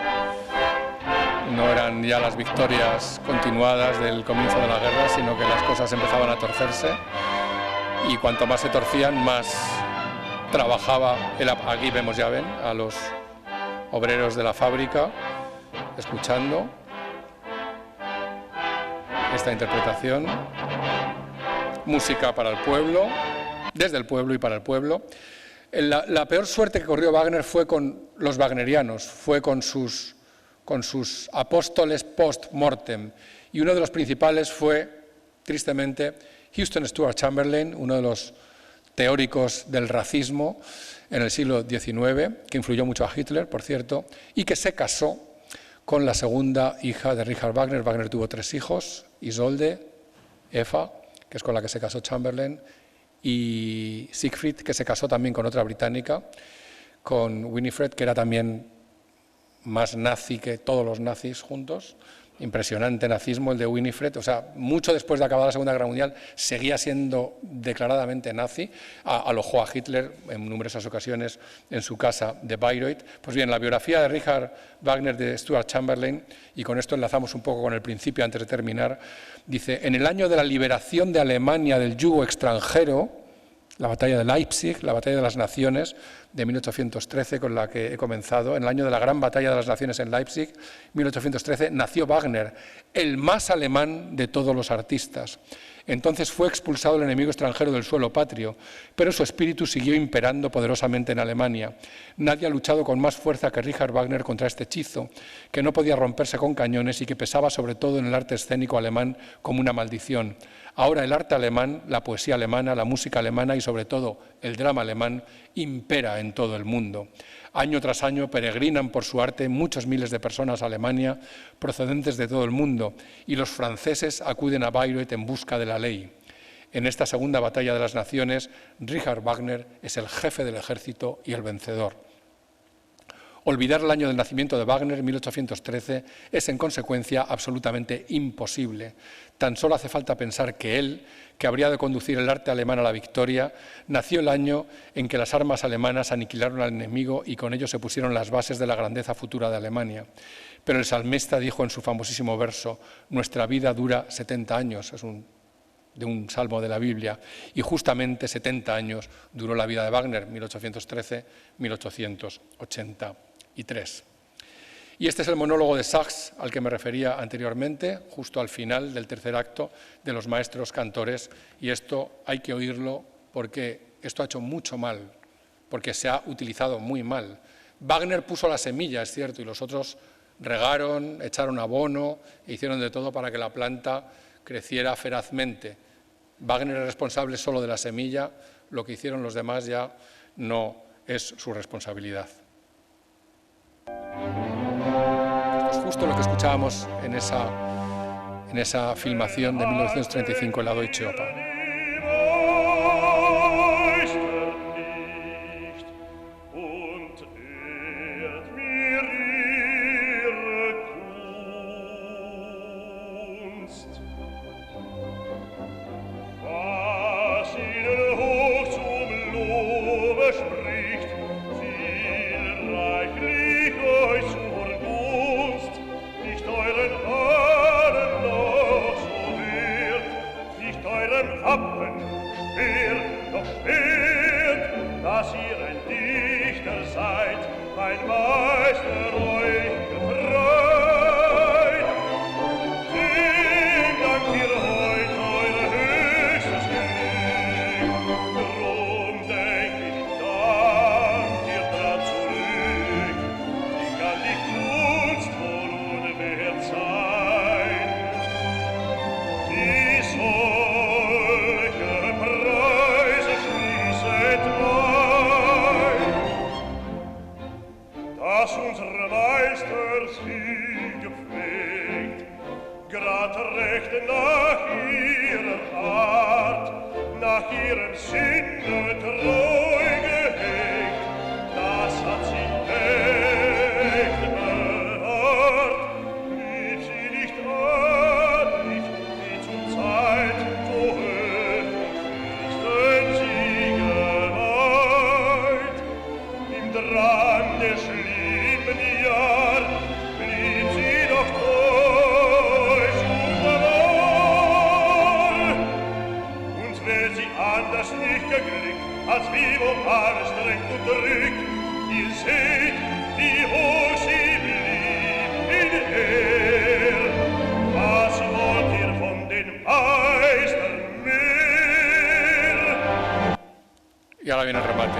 No eran ya las victorias continuadas del comienzo de la guerra, sino que las cosas empezaban a torcerse y cuanto más se torcían, más trabajaba. Aquí vemos, ya ven, a los obreros de la fábrica escuchando esta interpretación. Música para el pueblo, desde el pueblo y para el pueblo. La peor suerte que corrió Wagner fue con los wagnerianos, fue con sus apóstoles post-mortem, y uno de los principales fue, tristemente, Houston Stewart Chamberlain, uno de los teóricos del racismo en el siglo XIX, que influyó mucho a Hitler, por cierto, y que se casó con la segunda hija de Richard Wagner. Wagner tuvo 3 hijos, Isolde, Eva, que es con la que se casó Chamberlain, y Siegfried, que se casó también con otra británica, con Winifred, que era también más nazi que todos los nazis juntos. Impresionante nazismo el de Winifred, o sea, mucho después de acabar la Segunda Guerra Mundial seguía siendo declaradamente nazi, alojó a Hitler en numerosas ocasiones en su casa de Bayreuth. Pues bien, la biografía de Richard Wagner de Stewart Chamberlain, y con esto enlazamos un poco con el principio antes de terminar, dice: en el año de la liberación de Alemania del yugo extranjero, la batalla de Leipzig, la batalla de las naciones de 1813, con la que he comenzado, en el año de la gran batalla de las naciones en Leipzig, 1813, nació Wagner, el más alemán de todos los artistas. Entonces fue expulsado el enemigo extranjero del suelo patrio, pero su espíritu siguió imperando poderosamente en Alemania. Nadie ha luchado con más fuerza que Richard Wagner contra este hechizo, que no podía romperse con cañones y que pesaba sobre todo en el arte escénico alemán como una maldición. Ahora el arte alemán, la poesía alemana, la música alemana y sobre todo el drama alemán impera en todo el mundo. Año tras año peregrinan por su arte muchos miles de personas a Alemania procedentes de todo el mundo y los franceses acuden a Bayreuth en busca de la ley. En esta segunda batalla de las naciones, Richard Wagner es el jefe del ejército y el vencedor. Olvidar el año del nacimiento de Wagner, 1813, es en consecuencia absolutamente imposible. Tan solo hace falta pensar que él, que habría de conducir el arte alemán a la victoria, nació el año en que las armas alemanas aniquilaron al enemigo y con ello se pusieron las bases de la grandeza futura de Alemania. Pero el salmista dijo en su famosísimo verso: «Nuestra vida dura 70 años», es de un salmo de la Biblia, y justamente 70 años duró la vida de Wagner, 1813-1883. Y este es el monólogo de Sachs al que me refería anteriormente, justo al final del tercer acto de Los maestros cantores, y esto hay que oírlo porque esto ha hecho mucho mal, porque se ha utilizado muy mal. Wagner puso la semilla, es cierto, y los otros regaron, echaron abono e hicieron de todo para que la planta creciera ferazmente. Wagner es responsable solo de la semilla, lo que hicieron los demás ya no es su responsabilidad. Esto es justo lo que escuchábamos en esa filmación de 1935 en la Deutsche Oper. Y ahora viene el remate.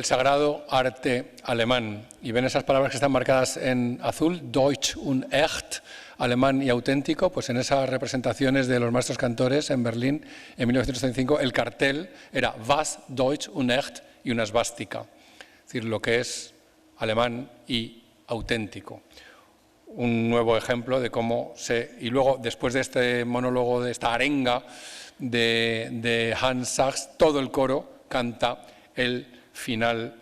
sagrado arte alemán. Y ven esas palabras que están marcadas en azul, Deutsch und echt, alemán y auténtico. Pues en esas representaciones de los maestros cantores en Berlín en 1935 el cartel era Was Deutsch und echt y una esvástica, es decir, lo que es alemán y auténtico. Un nuevo ejemplo de cómo se... Y luego, después de este monólogo, de esta arenga de Hans Sachs, todo el coro canta el final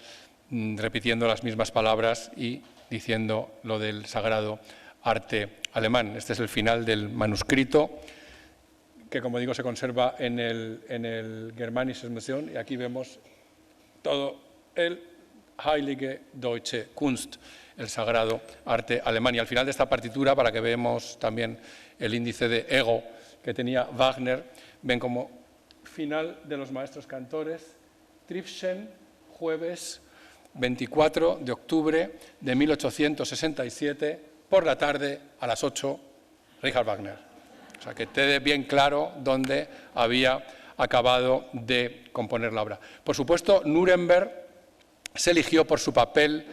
repitiendo las mismas palabras y diciendo lo del sagrado arte alemán. Este es el final del manuscrito que, como digo, se conserva en el Germanisches Museum, y aquí vemos todo el Heilige Deutsche Kunst, el sagrado arte alemán. Y al final de esta partitura, para que veamos también el índice de ego que tenía Wagner, ven como final de los maestros cantores, Trifschen, jueves 24 de octubre de 1867, por la tarde a las 8, Richard Wagner. O sea, que quede bien claro dónde había acabado de componer la obra. Por supuesto, Nuremberg se eligió por su papel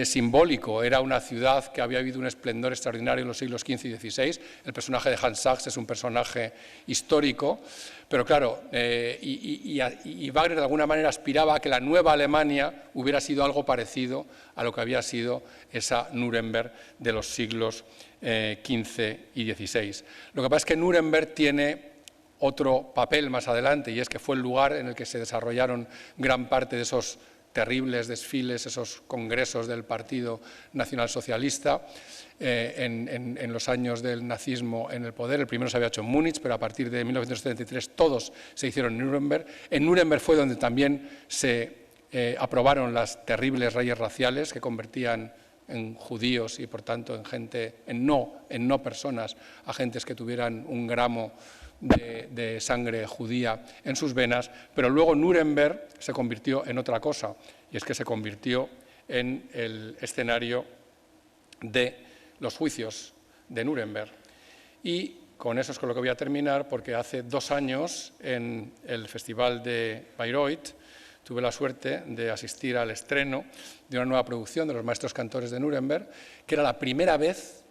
simbólico. Era una ciudad que había habido un esplendor extraordinario en los siglos XV y XVI. El personaje de Hans Sachs es un personaje histórico, pero claro, y Wagner de alguna manera aspiraba a que la nueva Alemania hubiera sido algo parecido a lo que había sido esa Nuremberg de los siglos XV y XVI. Lo que pasa es que Nuremberg tiene otro papel más adelante, y es que fue el lugar en el que se desarrollaron gran parte de esos terribles desfiles, esos congresos del Partido Nacionalsocialista en los años del nazismo en el poder. El primero se había hecho en Múnich, pero a partir de 1973 todos se hicieron en Nuremberg. En Nuremberg fue donde también se aprobaron las terribles leyes raciales que convertían en judíos y por tanto en gente, en no personas, agentes que tuvieran un gramo de sangre judía en sus venas, pero luego Nuremberg se convirtió en otra cosa, y es que se convirtió en el escenario de los juicios de Nuremberg. Y con eso es con lo que voy a terminar, porque hace 2 años en el Festival de Bayreuth tuve la suerte de asistir al estreno de una nueva producción de los maestros cantores de Nuremberg, que era la primera vez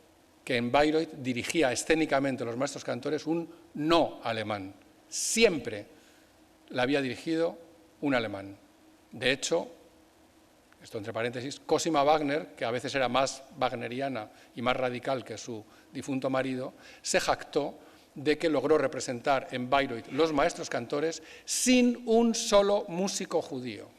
que en Bayreuth dirigía escénicamente los maestros cantores un no alemán. Siempre la había dirigido un alemán. De hecho, esto entre paréntesis, Cosima Wagner, que a veces era más wagneriana y más radical que su difunto marido, se jactó de que logró representar en Bayreuth los maestros cantores sin un solo músico judío,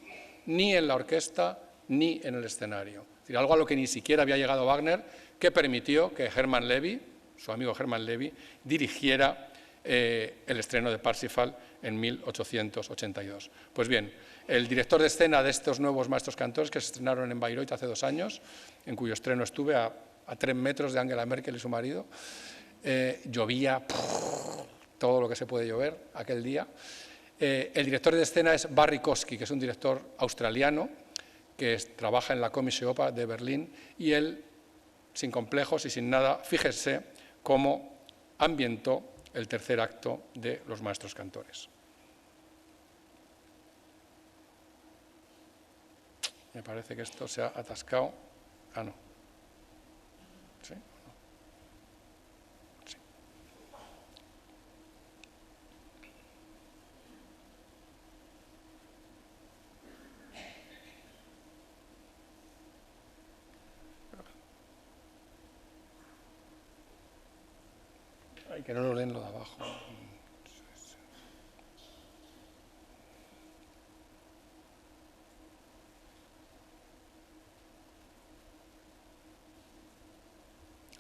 ni en la orquesta ni en el escenario. Es decir, algo a lo que ni siquiera había llegado Wagner, que permitió que Hermann Levy, su amigo Hermann Levy, dirigiera el estreno de Parsifal en 1882. Pues bien, el director de escena de estos nuevos maestros cantores que se estrenaron en Bayreuth hace 2 años, en cuyo estreno estuve a 3 metros de Angela Merkel y su marido, llovía todo lo que se puede llover aquel día. El director de escena es Barry Kosky, que es un director australiano que trabaja en la Komische Oper de Berlín, y él, sin complejos y sin nada, fíjese cómo ambientó el tercer acto de Los Maestros Cantores. Me parece que esto se ha atascado. Ah, no. ¿Sí? Sí. Ay, que no lo leen lo de abajo.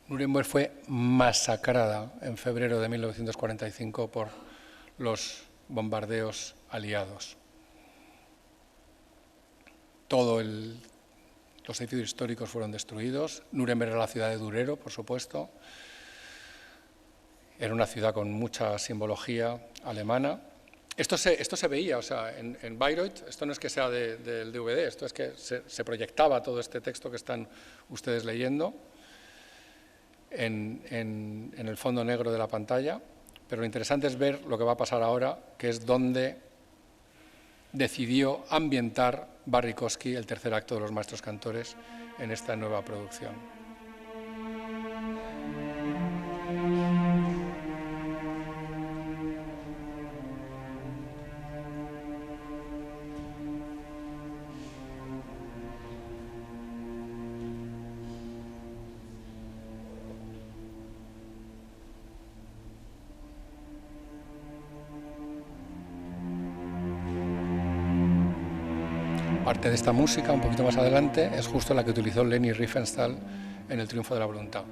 Nuremberg fue masacrada en febrero de 1945 por los bombardeos aliados. Todos los edificios históricos fueron destruidos. Nuremberg era la ciudad de Durero, por supuesto. Era una ciudad con mucha simbología alemana. Esto se veía, o sea, en Bayreuth, esto no es que sea del DVD, esto es que se proyectaba todo este texto que están ustedes leyendo en el fondo negro de la pantalla, pero lo interesante es ver lo que va a pasar ahora, que es dónde decidió ambientar Barrikovsky el tercer acto de Los Maestros Cantores en esta nueva producción. Parte de esta música, un poquito más adelante, es justo la que utilizó Leni Riefenstahl en El Triunfo de la Voluntad.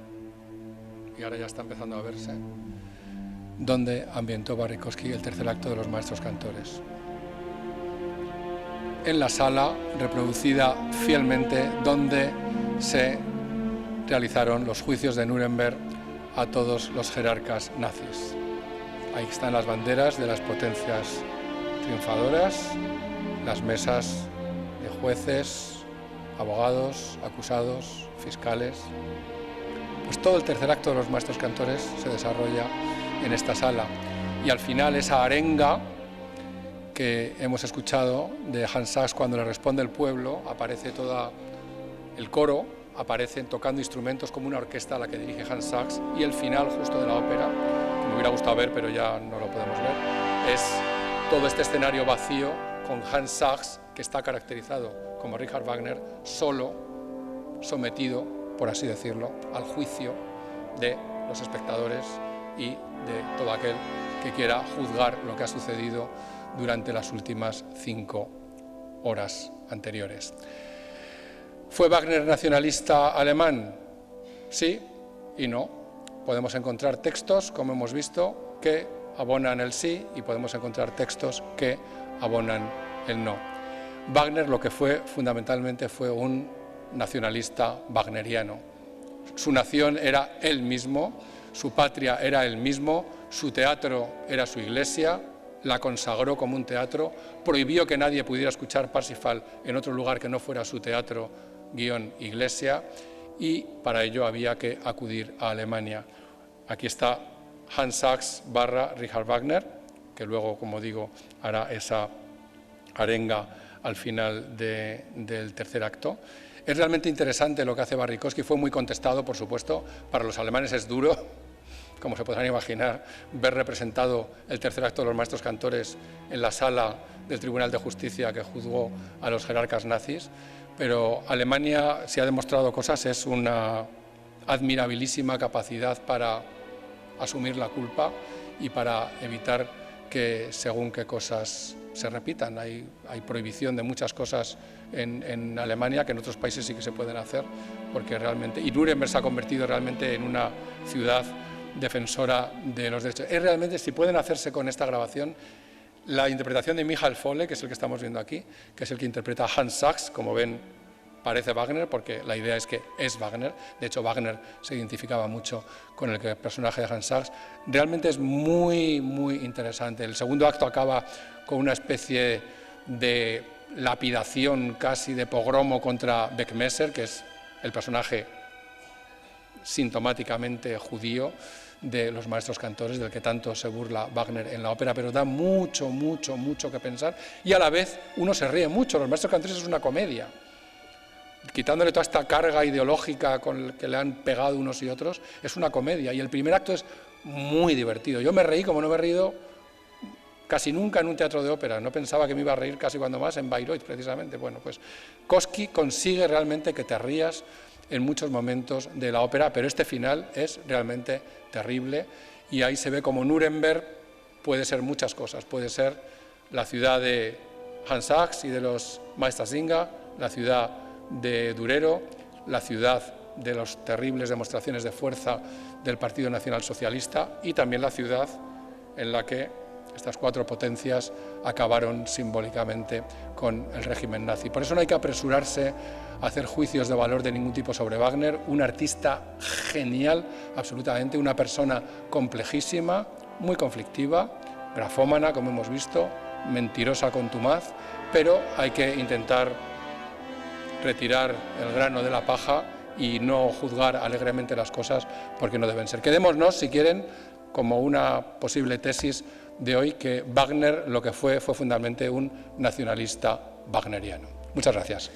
Y ahora ya está empezando a verse donde ambientó Barrikovsky el tercer acto de Los Maestros Cantores. En la sala, reproducida fielmente, donde se realizaron los juicios de Nuremberg a todos los jerarcas nazis. Ahí están las banderas de las potencias triunfadoras, las mesas de jueces, abogados, acusados, fiscales. Pues todo el tercer acto de Los Maestros Cantores se desarrolla en esta sala. Y al final esa arenga que hemos escuchado de Hans Sachs cuando le responde el pueblo, aparece todo el coro, aparecen tocando instrumentos como una orquesta a la que dirige Hans Sachs, y el final justo de la ópera, que me hubiera gustado ver pero ya no lo podemos ver, es todo este escenario vacío con Hans Sachs, que está caracterizado como Richard Wagner, solo, sometido, por así decirlo, al juicio de los espectadores y de todo aquel que quiera juzgar lo que ha sucedido durante las últimas 5 horas anteriores. ¿Fue Wagner nacionalista alemán? Sí y no. Podemos encontrar textos, como hemos visto, que abonan el sí, y podemos encontrar textos que abonan el no. Wagner lo que fue fundamentalmente fue un nacionalista wagneriano. Su nación era él mismo, su patria era él mismo, su teatro era su iglesia, la consagró como un teatro, prohibió que nadie pudiera escuchar Parsifal en otro lugar que no fuera su teatro / iglesia, y para ello había que acudir a Alemania. Aquí está Hans Sachs / Richard Wagner, que luego, como digo, hará esa arenga al final del tercer acto. Es realmente interesante lo que hace Barrikovsky, fue muy contestado, por supuesto, para los alemanes es duro, como se podrán imaginar, ver representado el tercer acto de Los Maestros Cantores en la sala del Tribunal de Justicia que juzgó a los jerarcas nazis, pero Alemania, si ha demostrado cosas, es una admirabilísima capacidad para asumir la culpa y para evitar que según qué cosas se repitan. Hay prohibición de muchas cosas en Alemania que en otros países sí que se pueden hacer, porque realmente, y Nuremberg se ha convertido realmente en una ciudad defensora de los derechos. Es realmente, si pueden hacerse con esta grabación, la interpretación de Michael Fohle, que es el que estamos viendo aquí, que es el que interpreta a Hans Sachs, como ven, parece Wagner, porque la idea es que es Wagner. De hecho, Wagner se identificaba mucho con el personaje de Hans Sachs. Realmente es muy, muy interesante. El segundo acto acaba con una especie de lapidación, casi de pogromo contra Beckmesser, que es el personaje sintomáticamente judío de Los Maestros Cantores, del que tanto se burla Wagner en la ópera, pero da mucho, mucho, mucho que pensar, y a la vez uno se ríe mucho. Los Maestros Cantores es una comedia, quitándole toda esta carga ideológica con la que le han pegado unos y otros, es una comedia, y el primer acto es muy divertido. Yo me reí como no me he reído casi nunca en un teatro de ópera, no pensaba que me iba a reír casi cuando más en Bayreuth, precisamente. Bueno, pues Kosky consigue realmente que te rías en muchos momentos de la ópera, pero este final es realmente terrible, y ahí se ve como Nuremberg puede ser muchas cosas. Puede ser la ciudad de Hans Sachs y de los Meistersinger, la ciudad de Durero, la ciudad de las terribles demostraciones de fuerza del Partido Nacional Socialista, y también la ciudad en la que estas 4 potencias acabaron simbólicamente con el régimen nazi. Por eso no hay que apresurarse a hacer juicios de valor de ningún tipo sobre Wagner, un artista genial, absolutamente, una persona complejísima, muy conflictiva, grafómana, como hemos visto, mentirosa, contumaz, pero hay que intentar retirar el grano de la paja y no juzgar alegremente las cosas porque no deben ser. Quedémonos, si quieren, como una posible tesis de hoy que Wagner lo que fue fundamentalmente un nacionalista wagneriano. Muchas gracias.